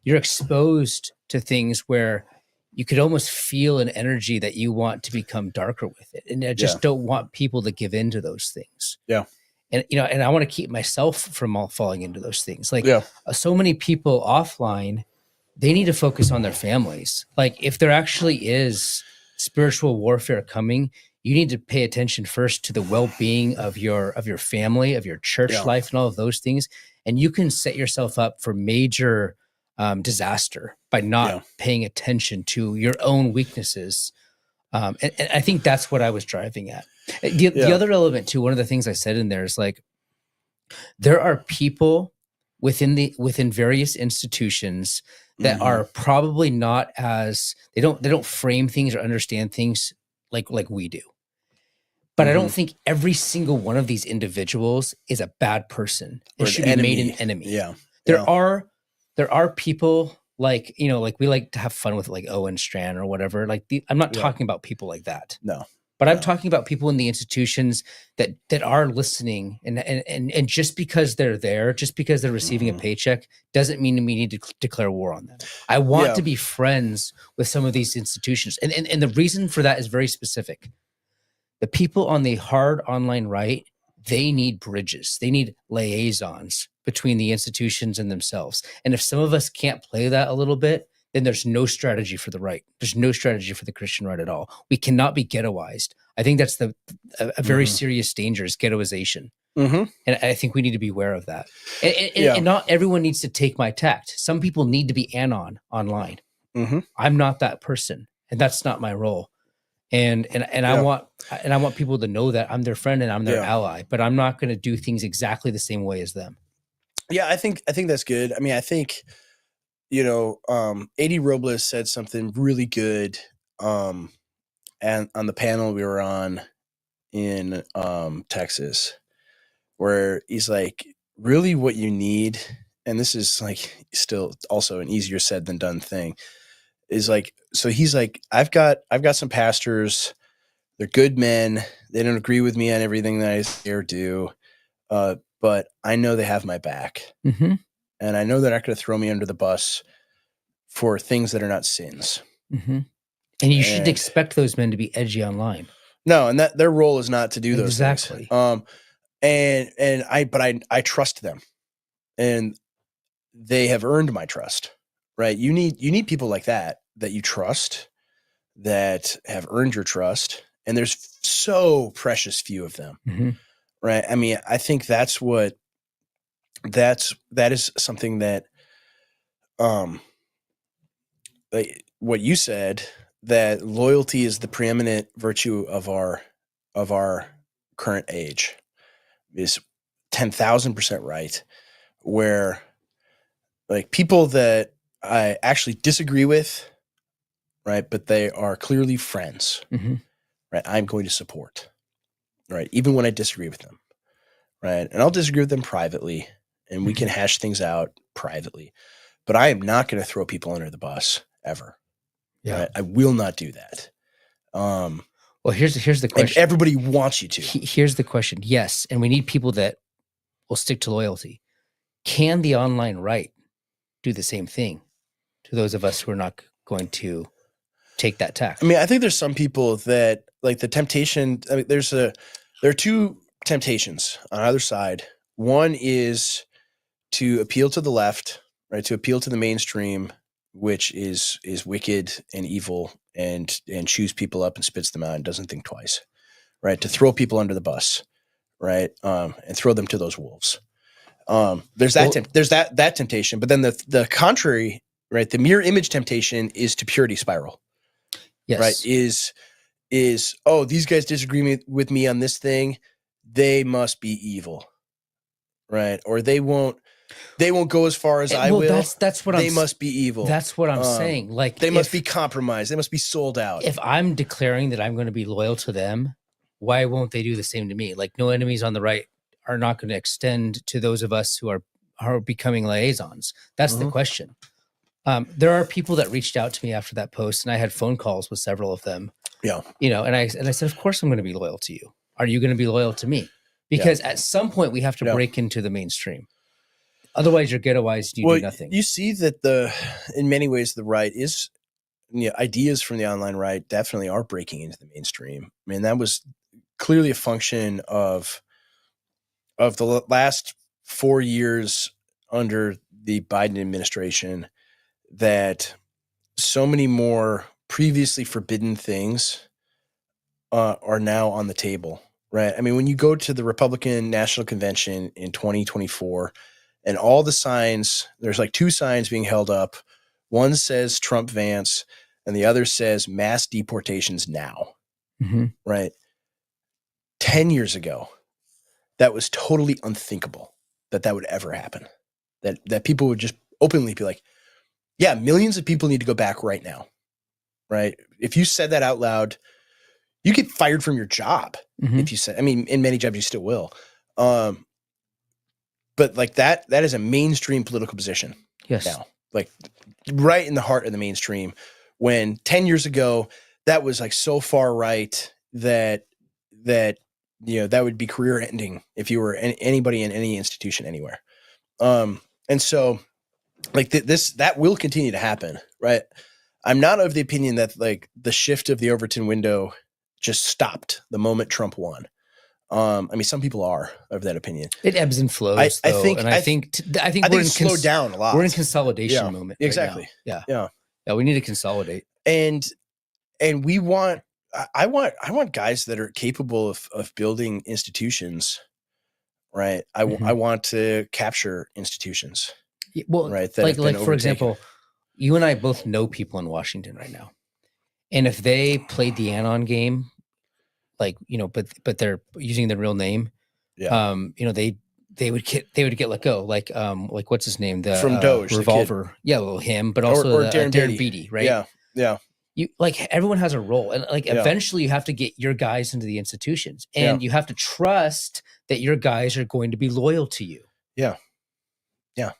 you're exposed to things where you could almost feel an energy that you want to become darker with it. And I just don't want people to give in to those things. Yeah. And, and I want to keep myself from all falling into those things. So many people offline, they need to focus on their families. Like if there actually is spiritual warfare coming, you need to pay attention first to the well-being of your family, of your church life and all of those things. And you can set yourself up for major disaster by not paying attention to your own weaknesses. And I think that's what I was driving at. The other element too, one of the things I said in there is there are people within various institutions that are probably not as they don't frame things or understand things like we do. But I don't think every single one of these individuals is a bad person and should be made an enemy. Yeah. There are people we like to have fun with Owen Strand or whatever. I'm not talking about people like that. No. But I'm talking about people in the institutions that are listening and just because they're there, just because they're receiving a paycheck doesn't mean we need to declare war on them. I want to be friends with some of these institutions. And the reason for that is very specific. The people on the hard online right, they need bridges. They need liaisons between the institutions and themselves. And if some of us can't play that a little bit, then there's no strategy for the right. There's no strategy for the Christian right at all. We cannot be ghettoized. I think that's a very serious danger is ghettoization. And I think we need to be aware of that. And not everyone needs to take my tact. Some people need to be anon online. I'm not that person, and that's not my role. And I want people to know that I'm their friend and I'm their ally, but I'm not going to do things exactly the same way as them. Yeah, I think that's good. I mean, I think A.D. Robles said something really good and on the panel we were on in Texas, where he's like, really what you need, and this is still also an easier said than done thing, is so he's like, I've got some pastors, they're good men, they don't agree with me on everything that I say or do, but I know they have my back. And I know they're not going to throw me under the bus for things that are not sins. And you shouldn't expect those men to be edgy online. No, and that their role is not to do those things. And I trust them, and they have earned my trust. Right? You need people like that you trust, that have earned your trust, and there's so precious few of them. Right? I mean, I think that is something that what you said, that loyalty is the preeminent virtue of our current age, is 10,000% right. Where people that I actually disagree with, right, but they are clearly friends, right, I'm going to support, right, even when I disagree with them, right, and I'll disagree with them privately, and we can hash things out privately, but I am not going to throw people under the bus ever. Right? I will not do that. Well, here's the question. And everybody wants you to. Here's the question. Yes, and we need people that will stick to loyalty. Can the online right do the same thing to those of us who are not going to take that tack? I mean, I think there's some people that the temptation. I mean, there are two temptations on either side. One is to appeal to the left, right? To appeal to the mainstream, which is wicked and evil and chews people up and spits them out and doesn't think twice, right? To throw people under the bus, right? And throw them to those wolves. There's that temptation, but then the contrary, right? The mirror image temptation is to purity spiral. Yes. Right? Is oh, these guys disagree with me on this thing, they must be evil, right? Or they won't go as far as I will. That's what they must be evil. That's what I'm saying. Like they must be compromised. They must be sold out. If I'm declaring that I'm going to be loyal to them, why won't they do the same to me? Like no enemies on the right are not going to extend to those of us who are becoming liaisons. That's the question. There are people that reached out to me after that post, and I had phone calls with several of them. Yeah. And I said, of course I'm going to be loyal to you. Are you going to be loyal to me? Because at some point we have to break into the mainstream. Otherwise you're ghettoized, you do nothing. You see that in many ways, the right is, ideas from the online right definitely are breaking into the mainstream. I mean, that was clearly a function of the last 4 years under the Biden administration, that so many more previously forbidden things are now on the table, right? I mean, when you go to the Republican National Convention in 2024 and all the signs, there's like 2 signs being held up. One says Trump Vance and the other says mass deportations now, right? 10 years ago, that was totally unthinkable that would ever happen. That people would just openly be like, yeah, millions of people need to go back right now, right? If you said that out loud, you get fired from your job. If you said, I mean, in many jobs you still will. But like that is a mainstream political position. Yes. Now, like right in the heart of the mainstream, when 10 years ago, that was like so far right that that would be career ending if you were anybody in any institution anywhere. And so like that will continue to happen, right? I'm not of the opinion that like the shift of the Overton window just stopped the moment Trump won. I mean, some people are of that opinion. It ebbs and flows. I think we're slowed down a lot. We're in consolidation moment. Exactly. Right now. Yeah. We need to consolidate. And I want guys that are capable of building institutions, right? I want to capture institutions. Well, right. Like for example, you and I both know people in Washington right now. And if they played the Anon game, like, but they're using their real name, they would get let go. Like what's his name? From Doge, Revolver. Yeah, well, him, but also or Darren Beatty, right? Yeah. Yeah. You like everyone has a role, and like eventually you have to get your guys into the institutions, and you have to trust that your guys are going to be loyal to you. Yeah. Yeah.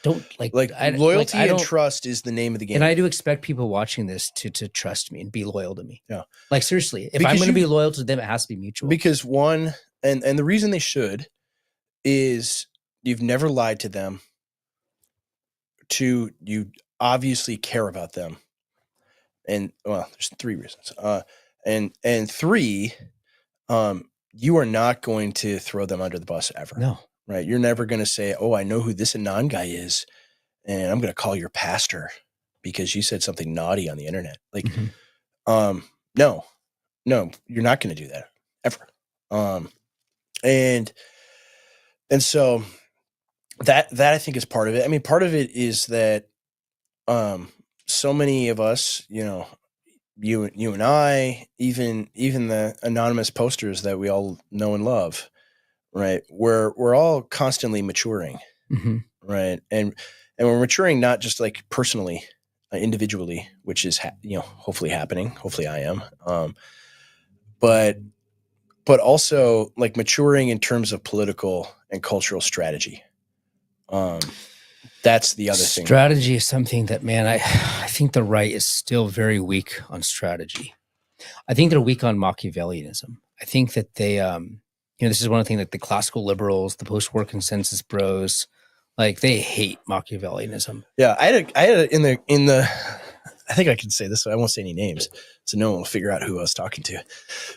Don't loyalty and trust is the name of the game. And I do expect people watching this to trust me and be loyal to me. Yeah. Like seriously, if I'm going to be loyal to them, it has to be mutual. Because one, and the reason they should is you've never lied to them. 2, you obviously care about them. And there's 3 reasons. And 3, you are not going to throw them under the bus ever. No. Right. You're never going to say, oh, I know who this Anon guy is, and I'm going to call your pastor because you said something naughty on the internet. Like, no, you're not going to do that ever. And so that I think is part of it. I mean, part of it is that, so many of us, you and I, even the anonymous posters that we all know and love, right? We're all constantly maturing, right? And we're maturing not just like personally, individually, which is hopefully happening. Hopefully, I am. But also like maturing in terms of political and cultural strategy. That's the other thing. Strategy is something that, man, I think the right is still very weak on strategy. I think they're weak on Machiavellianism. I think that they, this is one of the things like the classical liberals, the post-war consensus bros, like they hate Machiavellianism. Yeah, I had in the, I think I can say this, so I won't say any names, so no one will figure out who I was talking to.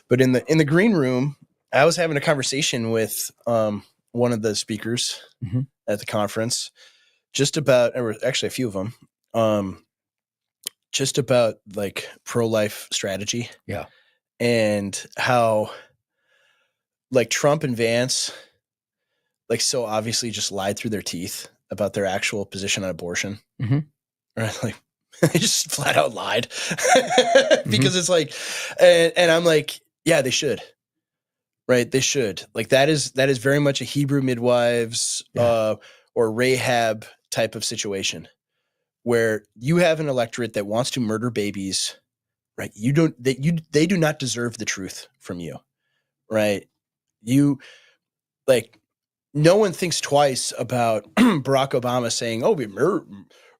But in the green room, I was having a conversation with one of the speakers Mhm. at the conference, just about, or actually a few of them, just about like pro-life strategy. Yeah. And how like Trump and Vance, like so obviously just lied through their teeth about their actual position on abortion. Mhm. Right? Like they just flat out lied because it's like, and I'm like, yeah, they should. Right. They should. Like that is very much a Hebrew midwives or Rahab type of situation where you have an electorate that wants to murder babies. Right. They do not deserve the truth from you. Right. You like no one thinks twice about Barack Obama saying, oh,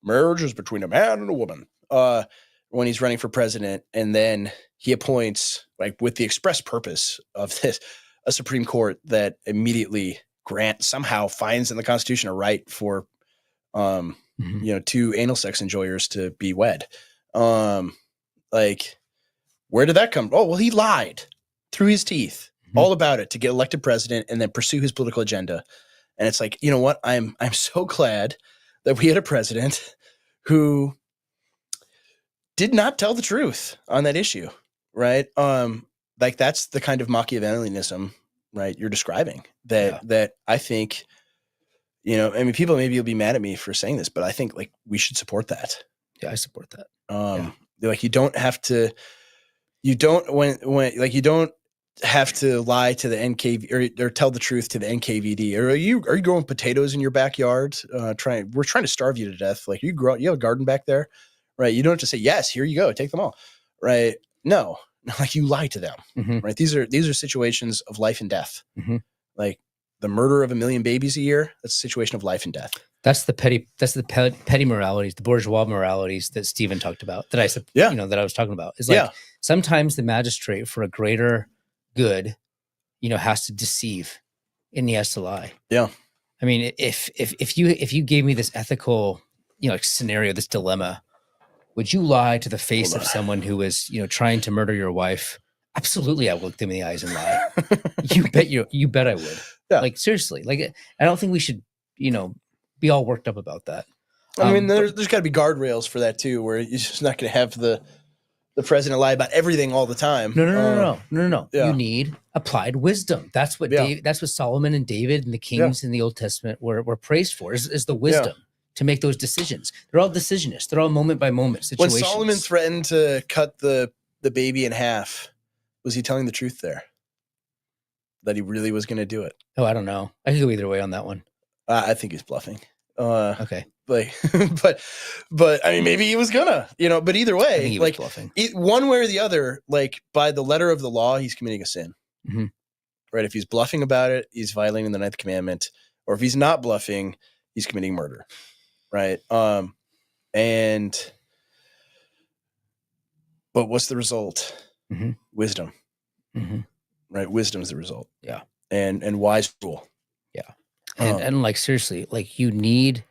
marriage is between a man and a woman when he's running for president. And then he appoints, like with the express purpose of this, a Supreme Court that immediately somehow finds in the Constitution a right for, two anal sex enjoyers to be wed. Like, where did that come? Oh, well, he lied through his teeth all about it to get elected president and then pursue his political agenda. And it's like, you know what? I'm so glad that we had a president who did not tell the truth on that issue, right? Like that's the kind of Machiavellianism, right, you're describing that I think, I mean, people maybe will be mad at me for saying this, but I think like we should support that. Yeah, I support that. Like you don't have to have to lie to the NKV or tell the truth to the NKVD. Or are you growing potatoes in your backyard? We're trying to starve you to death. Like you have a garden back there, right? You don't have to say, yes, here you go, take them all. Right. No, like you lie to them. Right. These are situations of life and death. Like the murder of 1 million babies a year. That's a situation of life and death. That's the petty moralities, the bourgeois moralities that Stephen talked about that I was talking about. Is like sometimes the magistrate for a greater good, has to deceive and he has to lie. Yeah. I mean, if you gave me this ethical, scenario, this dilemma, would you lie to the face of someone who is, trying to murder your wife? Absolutely. I would look them in the eyes and lie. you bet I would. Yeah. Like seriously, like I don't think we should, be all worked up about that. I mean, there's got to be guardrails for that too, where you're just not going to have the president lie about everything all the time. No. Yeah. You need applied wisdom. That's what that's what Solomon and David and the kings in the Old Testament were praised for. Is the wisdom to make those decisions. They're all decisionists. They're all moment by moment situations. When Solomon threatened to cut the baby in half, was he telling the truth there? That he really was going to do it? Oh, I don't know. I could go either way on that one. I think he's bluffing. Okay. Like, but I mean, maybe he was gonna, but either way, like one way or the other, like by the letter of the law, he's committing a sin, right? If he's bluffing about it, he's violating the 9th commandment, or if he's not bluffing, he's committing murder, right? But what's the result? Wisdom, right? Wisdom is the result. Yeah. And wise rule. Yeah. And like, seriously, like you need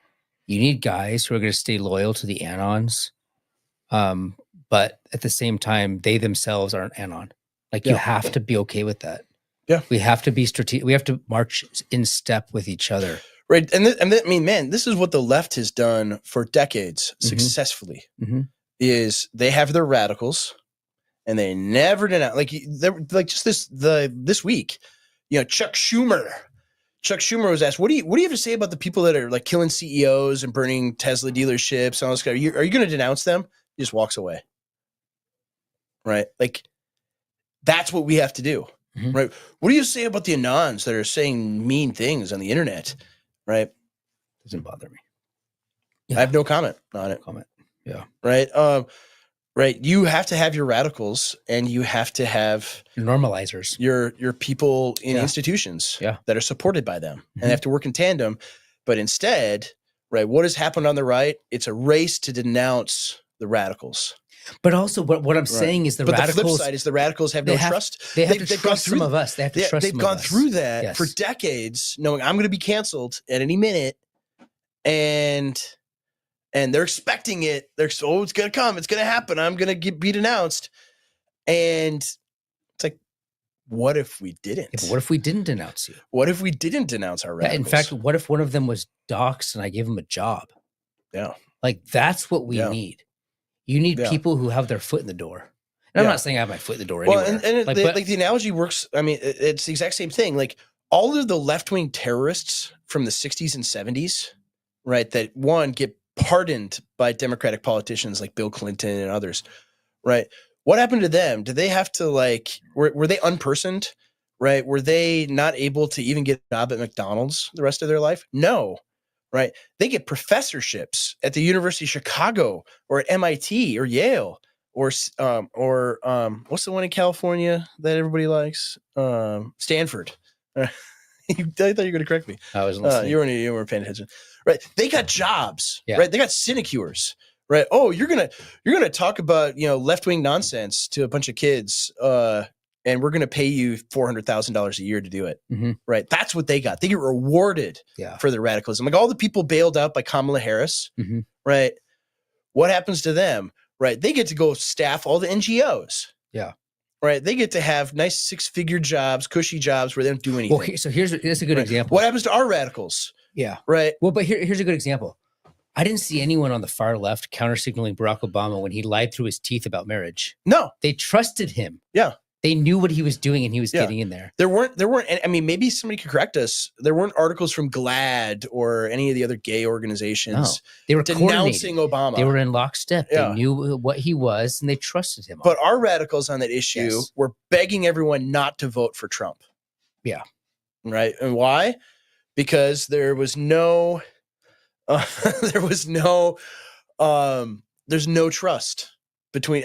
guys who are going to stay loyal to the Anons. But at the same time, they themselves are an Anon. Like you have to be okay with that. Yeah. We have to be strategic. We have to march in step with each other. Right. And I mean, man, this is what the left has done for decades successfully is they have their radicals and they never denounce this week, Chuck Schumer was asked, what do you have to say about the people that are like killing CEOs and burning Tesla dealerships and all this kind of, are you going to denounce them? He just walks away. Right. Like that's what we have to do. Right. What do you say about the Anons that are saying mean things on the internet? Right. Doesn't bother me. I have no comment on it. Yeah. Right. Right. You have to have your radicals and you have to have your normalizers, your people in institutions that are supported by them and they have to work in tandem. But instead, right, what has happened on the right? It's a race to denounce the radicals. But also what I'm saying is the flip side is the radicals have no trust. They have to trust some of us. They have to trust some of us. They've gone through that for decades knowing I'm going to be canceled at any minute. And they're expecting it. It's going to come. It's going to happen. I'm going to be denounced. And it's like, what if we didn't? Yeah, but what if we didn't denounce you? What if we didn't denounce our radicals? In fact, what if one of them was doxxed and I gave him a job? Yeah. Like, that's what we need. You need people who have their foot in the door. And I'm not saying I have my foot in the door anywhere. Well, and the analogy works. I mean, it's the exact same thing. Like, all of the left-wing terrorists from the 60s and 70s, right, that get pardoned by Democratic politicians like Bill Clinton and others, right? What happened to them? Did they have to, like, were they unpersoned, right? Were they not able to even get a job at McDonald's the rest of their life? No, right? They get professorships at the University of Chicago or at MIT or Yale or what's the one in California that everybody likes? Stanford. I thought you were going to correct me. I was listening. You weren't paying attention, right? They got jobs, Yeah. right? They got sinecures, right? Oh, you're gonna talk about left-wing nonsense to a bunch of kids, and we're gonna pay you $400,000 a year to do it, right? That's what they got. They get rewarded for their radicalism. Like all the people bailed out by Kamala Harris, right? What happens to them? Right, they get to go staff all the NGOs. Yeah. Right, they get to have nice 6-figure jobs, cushy jobs where they don't do anything. Well, that's a good example. What happens to our radicals? Yeah. Right. Well, but here's a good example. I didn't see anyone on the far left counter-signaling Barack Obama when he lied through his teeth about marriage. No. They trusted him. Yeah. They knew what he was doing and he was getting in there. There weren't, I mean, maybe somebody could correct us. There weren't articles from GLAAD or any of the other gay organizations. No, they were denouncing Obama. They were in lockstep. Yeah. They knew what he was and they trusted him. But our radicals on that issue were begging everyone not to vote for Trump. Yeah. Right. And why? Because there was no, there's no trust between,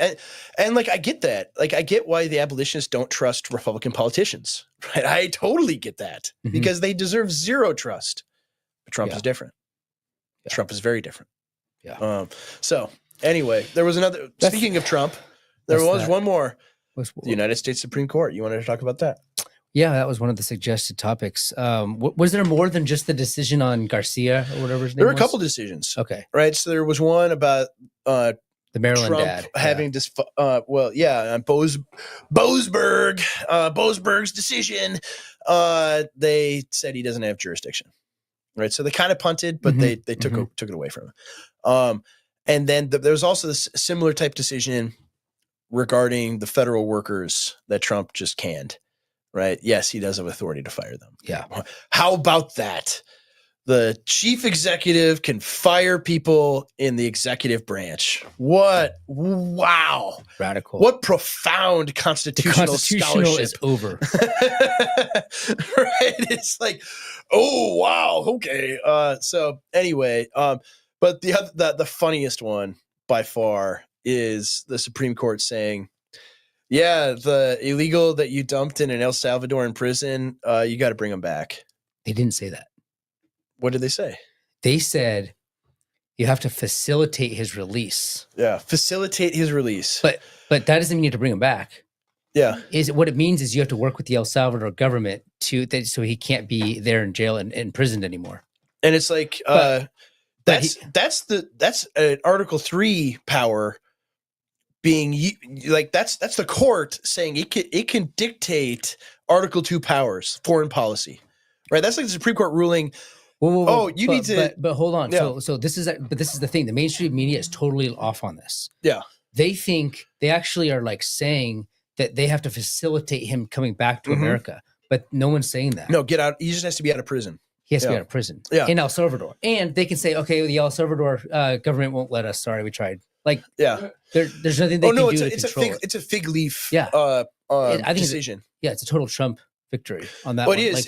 and like, I get that. Like, I get why the abolitionists don't trust Republican politicians, right? I totally get that because they deserve zero trust. But Trump is different. Yeah. Trump is very different. Yeah. So anyway, there was another, speaking of Trump, there was one more, the United States Supreme Court. You wanted to talk about that? Yeah, that was one of the suggested topics. Was there more than just the decision on Garcia or whatever his name was? There were a couple decisions. Okay. Right. So there was one about the Maryland Trump dad having this, on Boasberg's decision. They said he doesn't have jurisdiction. Right. So they kind of punted, but they took it away from him. And then there was also this similar type decision regarding the federal workers that Trump just canned. Right. Yes, he does have authority to fire them. Yeah. How about that? The chief executive can fire people in the executive branch. What? Wow. Radical. What profound constitutional scholarship. Is over. Right. It's like, oh, wow. Okay. So anyway, but the funniest one by far is the Supreme Court saying, yeah, the illegal that you dumped in an El Salvadoran prison, you got to bring them back. They didn't say that. What did they say? They said you have to facilitate his release. Yeah, facilitate his release. But that doesn't mean you have to bring him back. Yeah. What it means is you have to work with the El Salvador government so he can't be there in jail and imprisoned anymore. And it's like that's an Article 3 power being like that's the court saying it can dictate Article 2 powers, foreign policy, right? That's like the Supreme Court ruling. Whoa, but hold on. Yeah. So this is the thing. The mainstream media is totally off on this. Yeah, they think they actually are like saying that they have to facilitate him coming back to America, but no one's saying that. No, get out. He just has to be out of prison. He has to be out of prison in El Salvador, and they can say, okay, the El Salvador government won't let us. Sorry, we tried. Like, there's nothing they can do to control it. It's a fig leaf. I think decision. It's a total Trump victory on that. But one. it is.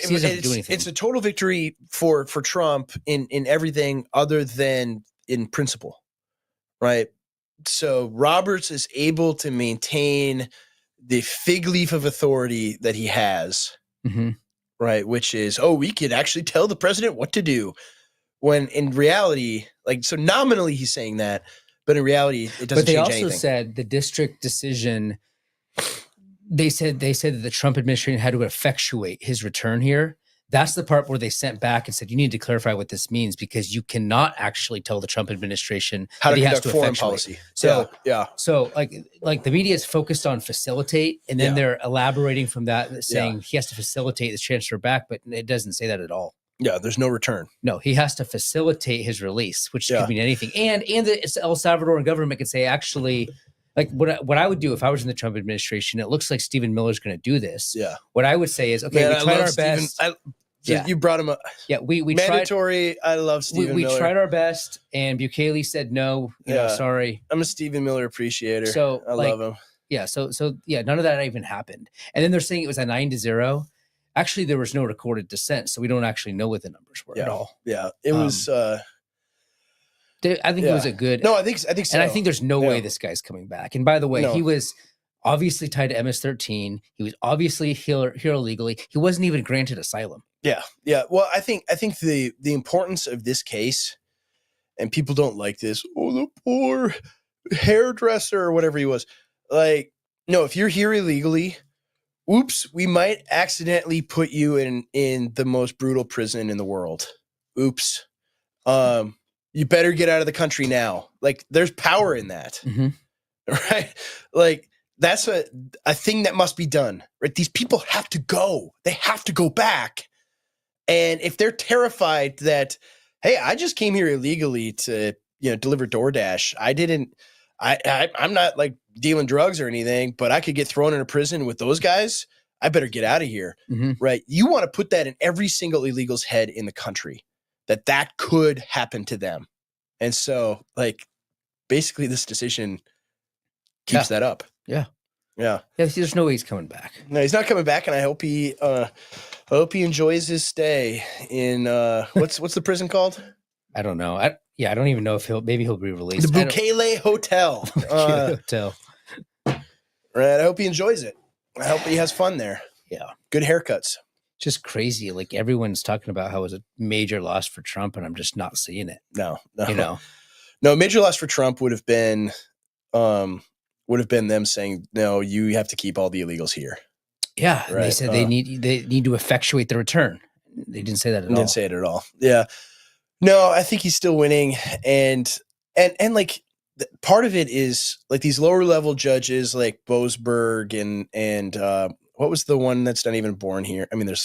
It's a total victory for Trump in everything other than in principle, right? So Roberts is able to maintain the fig leaf of authority that he has, right? Which is, we could actually tell the president what to do. When in reality, like, so nominally he's saying that. But in reality, it doesn't change anything. But they also said the district decision, they said that the Trump administration had to effectuate his return here. That's the part where they sent back and said, you need to clarify what this means, because you cannot actually tell the Trump administration How that to he has conduct to foreign effectuate. policy. So, yeah. So like the media is focused on facilitate, and then Yeah. they're elaborating from that, saying he has to facilitate the transfer back, but it doesn't say that at all. Yeah, there's no return. No, he has to facilitate his release, which Yeah. could mean anything. And the El Salvadoran government could say, actually, like what I would do if I was in the Trump administration, it looks like Stephen Miller's going to do this. Yeah. What I would say is, okay, Man, we I tried love our Stephen. best. You brought him up. Yeah, we tried. Mandatory. I love Stephen We Miller. tried our best, and Bukele said no. You know, sorry. I'm a Stephen Miller appreciator. So I love him. Yeah. So yeah, none of that even happened. And then they're saying it was a 9-0. Actually, there was no recorded dissent, so we don't actually know what the numbers were at all. Yeah, it was. I think it was a good. No, I think so. And I think there's no way this guy's coming back. And by the way, he was obviously tied to MS-13. He was obviously here illegally. He wasn't even granted asylum. Yeah. Well, I think the importance of this case, and people don't like this. Oh, the poor hairdresser or whatever he was. Like, no, if you're here illegally, oops, we might accidentally put you in the most brutal prison in the world. Oops. You better get out of the country now. Like, there's power in that. Mm-hmm. Right? Like, that's a thing that must be done. Right? These people have to go. They have to go back. And if they're terrified that, hey, I just came here illegally to, deliver DoorDash. I'm not like dealing drugs or anything, but I could get thrown in a prison with those guys. I better get out of here. Mm-hmm. Right? You want to put that in every single illegal's head in the country, that could happen to them. And so, like, basically this decision keeps that up. Yeah. Yeah. Yeah. There's no way he's coming back. No, he's not coming back. And I hope he enjoys his stay in, what's the prison called? I don't know. I don't even know if he'll be released. The Bukele Hotel. Hotel. Right. I hope he enjoys it. I hope he has fun there. Yeah. Good haircuts. Just crazy. Like, everyone's talking about how it was a major loss for Trump, and I'm just not seeing it. No. No, major loss for Trump would have been them saying, no, you have to keep all the illegals here. Yeah. Right. And they said they need to effectuate the return. They didn't say that at all. Didn't say it at all. Yeah. No, I think he's still winning. And like, part of it is like these lower level judges like Boasberg and what was the one that's not even born here? I mean, you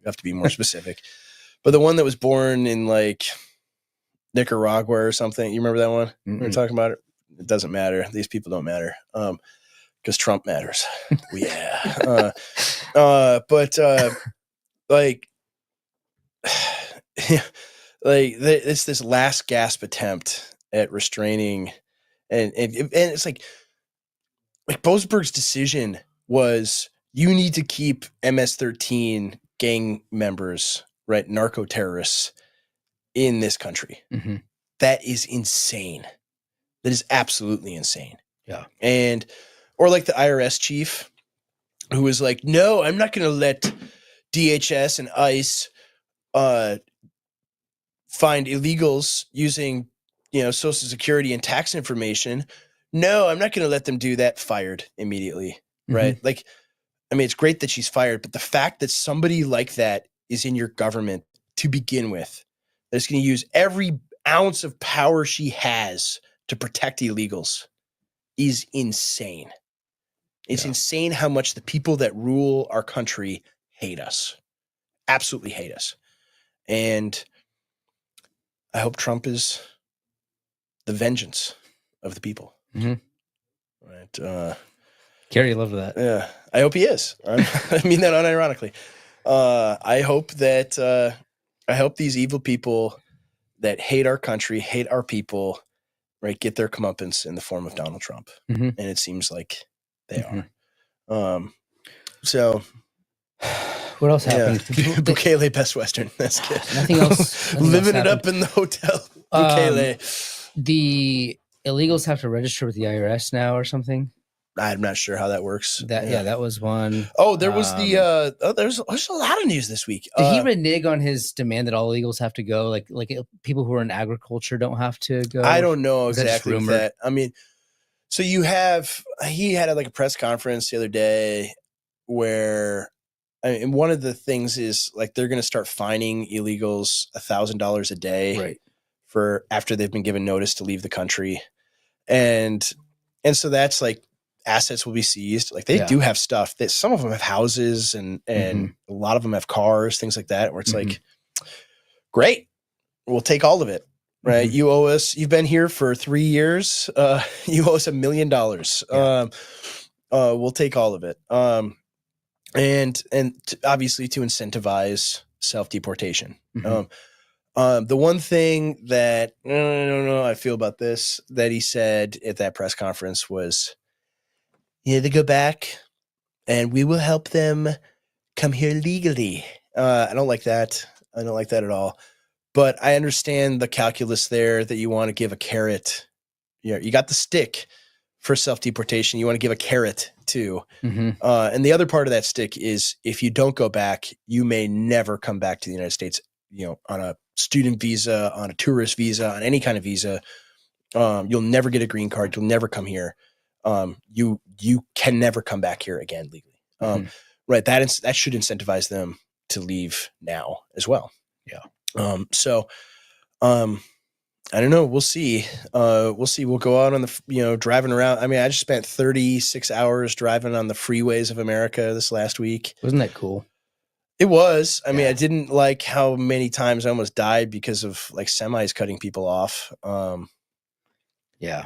have to be more specific, but the one that was born in like Nicaragua or something. You remember that one? Mm-mm. We were talking about it. It doesn't matter. These people don't matter. Because Trump matters. Yeah. But like, like it's this last gasp attempt at restraining, and it's like Boasberg's decision was, you need to keep MS-13 gang members, right, narco terrorists, in this country. Mm-hmm. That is insane. That is absolutely insane. Yeah. Or like the IRS chief who was like, no, I'm not going to let DHS and ICE find illegals using, Social Security and tax information. No, I'm not going to let them do that. Fired immediately. Right. Mm-hmm. Like, I mean, it's great that she's fired, but the fact that somebody like that is in your government to begin with, that's going to use every ounce of power she has to protect illegals, is insane. It's insane how much the people that rule our country hate us. Absolutely hate us. And I hope Trump is the vengeance of the people. Mm-hmm. Right. Carrie loved that. Yeah, I hope he is. I mean that unironically. I hope these evil people that hate our country, hate our people, right, get their comeuppance in the form of Donald Trump. Mm-hmm. And it seems like they are. So what else happened? Bukele Best Western. That's good. Nothing else. Living it up in the hotel. Bukele. The illegals have to register with the IRS now or something. I'm not sure how that works. That was one. Oh, there was there's a lot of news this week. Did he renege on his demand that all illegals have to go? Like people who are in agriculture don't have to go? I don't know Is that just exactly rumored? that. I mean, so he had like a press conference the other day where and one of the things is like they're going to start fining illegals $1,000 a day Right. for after they've been given notice to leave the country, and so that's like assets will be seized. Like they do have stuff that some of them have houses and a lot of them have cars, things like that, where it's like, great, we'll take all of it. Right. You owe us, you've been here for 3 years. You owe us $1 million. We'll take all of it. Obviously to incentivize self-deportation. The one thing that I don't know I feel about this that he said at that press conference was, they go back and we will help them come here legally. I don't like that. I don't like that at all. But I understand the calculus there that you want to give a carrot. You got the stick for self-deportation. You want to give a carrot too. And the other part of that stick is if you don't go back, you may never come back to the United States, on a student visa, on a tourist visa, on any kind of visa. You'll never get a green card. You'll never come here. You can never come back here again legally. Right. That should incentivize them to leave now as well. Yeah. I don't know. We'll see. We'll go out on the, driving around. I mean, I just spent 36 hours driving on the freeways of America this last week. Wasn't that cool? It was. I mean, I didn't like how many times I almost died because of like semis cutting people off. Yeah.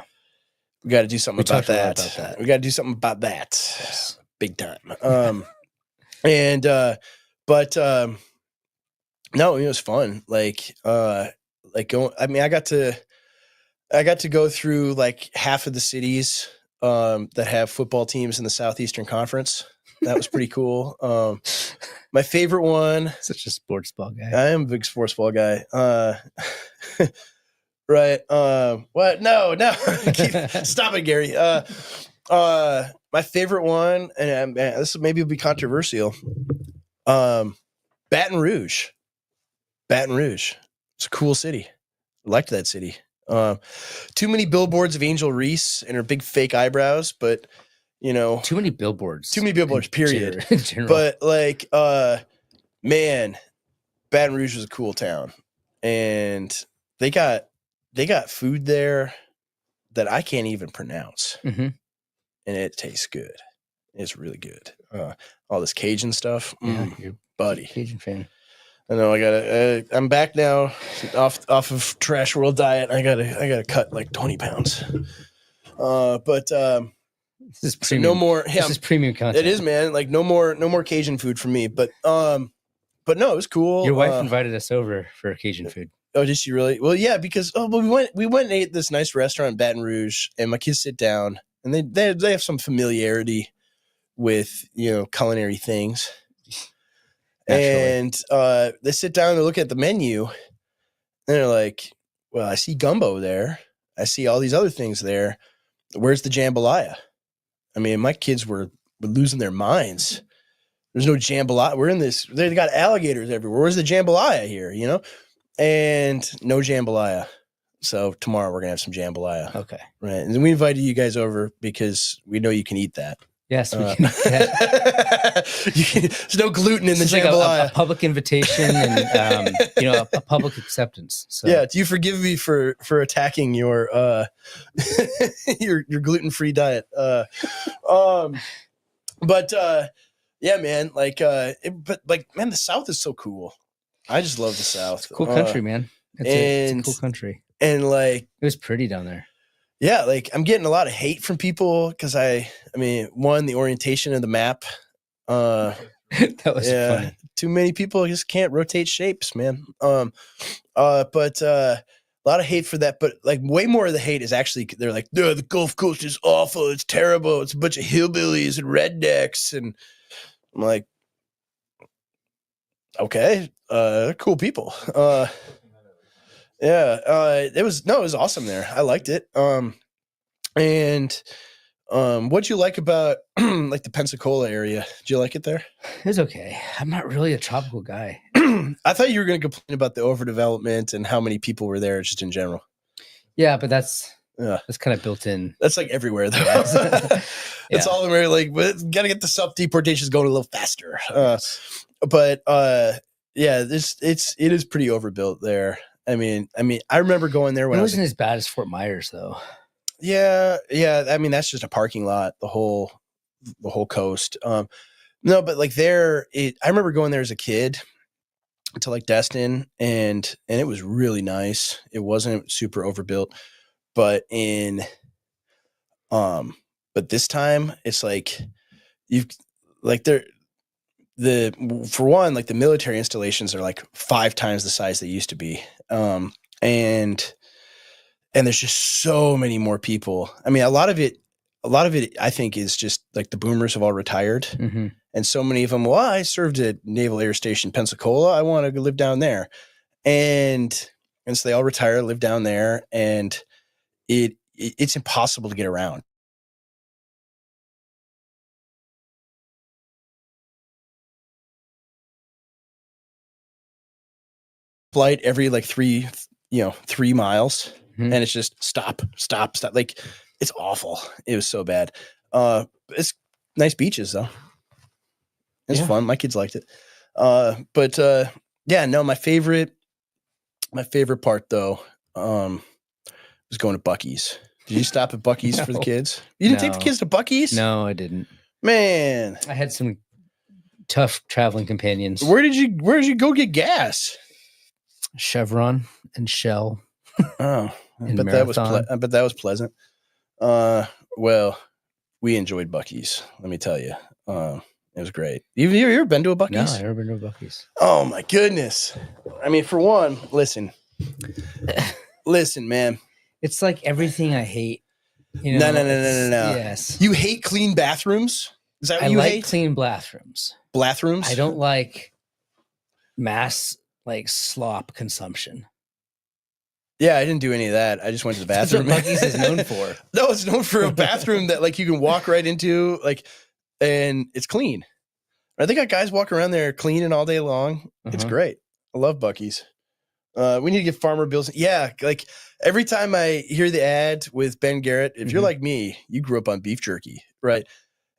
We got to do something about that. We got to do something about that. Yes. Big time. No, it was fun. Like going, I mean, I got to go through like half of the cities that have football teams in the Southeastern Conference. That was pretty cool. My favorite one. Such a sports ball guy. I am a big sports ball guy. Right. What? No. Stop it, Gary. My favorite one, and this maybe will be controversial. Baton Rouge. It's a cool city. I liked that city. Too many billboards of Angel Reese and her big fake eyebrows, but too many billboards, period. In general. But like, man, Baton Rouge was a cool town, and they got food there that I can't even pronounce, and it tastes good. It's really good. All this Cajun stuff, you're buddy. Cajun fan. I know. I'm back now off of Trash World diet. I gotta cut like 20 pounds. This is premium. No more. This is premium content. It is, man. Like no more Cajun food for me. But no, it was cool. Your wife invited us over for Cajun food. Oh, did she really? Well, yeah, because we went and ate at this nice restaurant in Baton Rouge, and my kids sit down, and they have some familiarity with culinary things. Naturally. And they sit down and they look at the menu, and they're like, "Well, I see gumbo there. I see all these other things there. Where's the jambalaya?" I mean, my kids were losing their minds. There's no jambalaya. We're in this. They got alligators everywhere. Where's the jambalaya here? And no jambalaya. So tomorrow we're gonna have some jambalaya. Okay. Right. And then we invited you guys over because we know you can eat that. Yes, we can eat that. There's no gluten in the It's jambalaya. like a public invitation and a public acceptance. So. Yeah. Do you forgive me for attacking your your gluten-free diet? Yeah, man. Man, the South is so cool. I just love the South. It's a cool country, man. It's a cool country. And like, it was pretty down there. Yeah, like I'm getting a lot of hate from people because I mean, one, the orientation of the map. That was funny. Too many people just can't rotate shapes, man. But a lot of hate for that. But like way more of the hate is actually they're like, no, the Gulf Coast is awful. It's terrible. It's a bunch of hillbillies and rednecks. And I'm like, okay, cool people. It was awesome there. I liked it. What'd you like about like the Pensacola area? Did you like it there? It was okay. I'm not really a tropical guy. I thought you were going to complain about the overdevelopment and how many people were there just in general. Yeah, but that's That's kind of built in. That's like everywhere though. Yeah. It's all American. Like, but gotta get the self deportations going a little faster. But it is pretty overbuilt there. I mean, I remember going there when It wasn't as bad as Fort Myers though. Yeah. I mean, that's just a parking lot. The whole coast. No, but like I remember going there as a kid to like Destin, and it was really nice. It wasn't super overbuilt, but but this time it's like for one, like the military installations are like 5 times the size they used to be. And there's just so many more people. I mean, a lot of it I think is just like the boomers have all retired. Mm-hmm. And so many of them, well, I served at Naval Air Station Pensacola. I want to live down there. And so they all retire, live down there, and it's impossible to get around. Flight every like 3 miles. Mm-hmm. And it's just stop. Like, it's awful. It was so bad. It's nice beaches though. It's fun. My kids liked it. My favorite part though, was going to Buc-ee's. Did you stop at Buc-ee's for the kids? You didn't take the kids to Buc-ee's? No, I didn't. Man, I had some tough traveling companions. Where did you go get gas? Chevron and Shell. Oh, I bet that was pleasant. Well, we enjoyed Buc-ee's. Let me tell you, it was great. You ever been to a Buc-ee's? No, I've never been to a Buc-ee's. Oh my goodness! I mean, for one, listen, man. It's like everything I hate. You know, No. Yes, You hate clean bathrooms? Is that what you like hate? clean bathrooms. Bathrooms? I don't like mass like slop consumption. Yeah, I didn't do any of that. I just went to the bathroom. That's what Buc-ee's is known for. No, it's known for a bathroom that like you can walk right into, like, and it's clean. I think guys walk around there cleaning all day long. It's great. I love Buc-ee's. We need to get Farmer Bill's. Yeah, like every time I hear the ad with Ben Garrett, if you're like me, you grew up on beef jerky, right?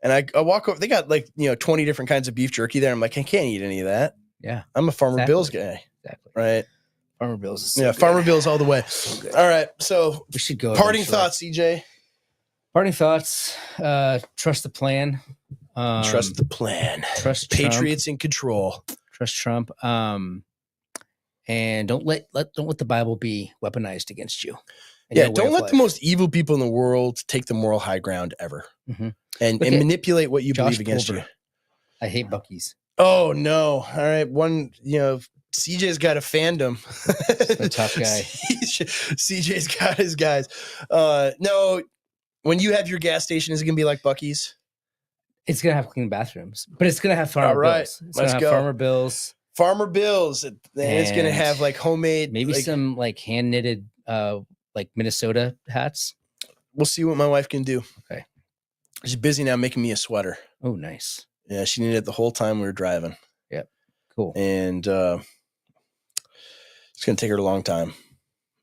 And I walk over, they got like 20 different kinds of beef jerky there. I'm like, I can't eat any of that. Yeah, I'm a Farmer Bill's guy. Exactly. Right. Farmer Bill's. Is so good. Farmer Bill's all the way. All right. So we should go. Parting thoughts, CJ. Parting thoughts. Trust the plan. Trust the plan. Trust Patriots in control. Trust Trump. And don't let the Bible be weaponized against you. Yeah, don't let the most evil people in the world take the moral high ground ever, and manipulate what you believe against you. I hate Buc-ee's. Oh no! All right, CJ's got a fandom. The tough guy. CJ's got his guys. No, when you have your gas station, is it gonna be like Buc-ee's? It's gonna have clean bathrooms, but it's gonna have Farmer Bill's. It's Let's gonna have Farmer Bill's. Farmer Bill's, and it's gonna have like homemade, maybe some like hand knitted, like Minnesota hats. We'll see what my wife can do. Okay, she's busy now making me a sweater. Oh, nice. Yeah, she needed it the whole time we were driving. Yep, cool. And it's gonna take her a long time.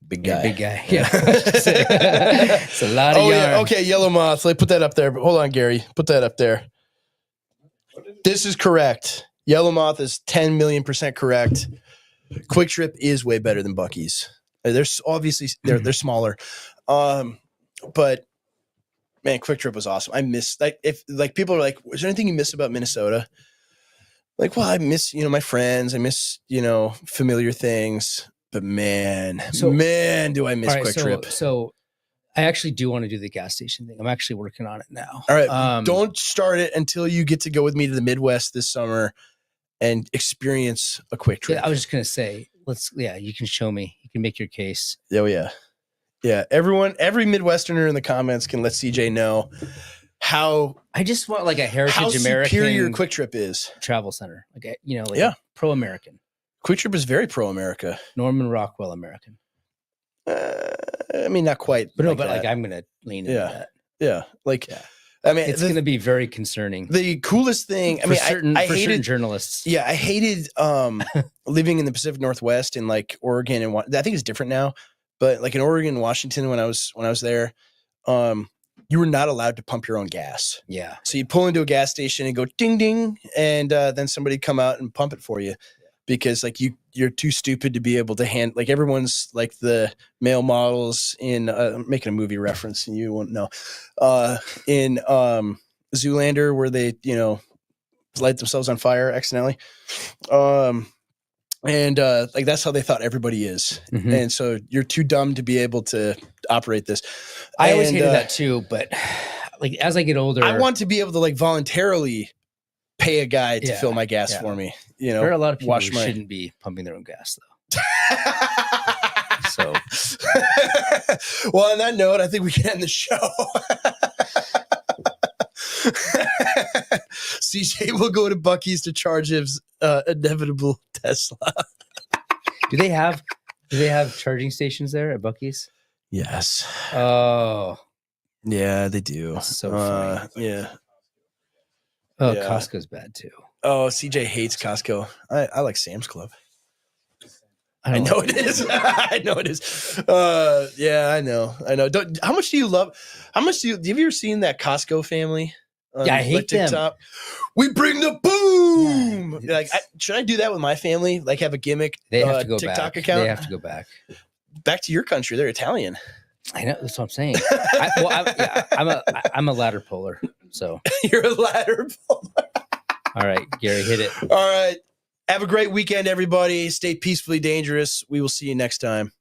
Big guy. Yeah. It's a lot of yarn. Okay, Yellow Moth. Let's put that up there. But hold on, Gary. Put that up there. This is correct. Yellow Moth is 10 million% correct. Quick Trip is way better than Buc-ee's. They're obviously they're smaller. But man, Quick Trip was awesome. I miss if people are like, is there anything you miss about Minnesota? Like, well, I miss, my friends. I miss, familiar things. But man, do I miss Quick Trip. So I actually do want to do the gas station thing. I'm actually working on it now. All right. Don't start it until you get to go with me to the Midwest this summer and experience a Quick Trip. Yeah, I was just going to say, you can show me. You can make your case. Oh, yeah. Yeah. Every Midwesterner in the comments can let CJ know how. I just want like a heritage American superior Quick Trip is. Travel center. Pro-American. Quick Trip is very pro-America. Norman Rockwell American. I mean, not quite. But no, I'm going to lean into that. Yeah. I mean, it's going to be very concerning. The coolest thing, I hated certain journalists. Yeah, I hated living in the Pacific Northwest in like Oregon and I think it's different now. but like in Oregon, Washington, when I was there, you were not allowed to pump your own gas. Yeah. So you'd pull into a gas station and go ding ding, and then somebody'd come out and pump it for you, because like you're too stupid to be able to like everyone's like the male models in I'm making a movie reference and you won't know, in Zoolander, where they light themselves on fire accidentally, and like that's how they thought everybody is. Mhm. And so you're too dumb to be able to operate this. I always And, hated that too, but like as I get older, I want to be able to like voluntarily pay a guy to Yeah, fill my gas yeah. for me. there are a lot of people who shouldn't be pumping their own gas though. So, well, on that note, I think we can end the show. CJ will go to Buc-ee's to charge his inevitable Tesla. do they have charging stations there at Buc-ee's? Yes. Oh, Yeah, they do. that's so funny. Yeah. Oh, yeah. Costco's bad too. Oh, CJ hates Costco. I like Sam's Club. I don't know like it is. I know it is. Yeah, I know. How much do you love? Have you ever seen that Costco family? Yeah, I hate them. TikTok? We bring the boom. Yeah, Like, should I do that with my family? Like, have a gimmick They have to go TikTok back. account? They have to go back. Back to your country. They're Italian. I know, that's what I'm saying. I'm a ladder puller. So You're a ladder puller. all right, Gary, hit it. All right. Have a great weekend, everybody. Stay peacefully dangerous. We will see you next time.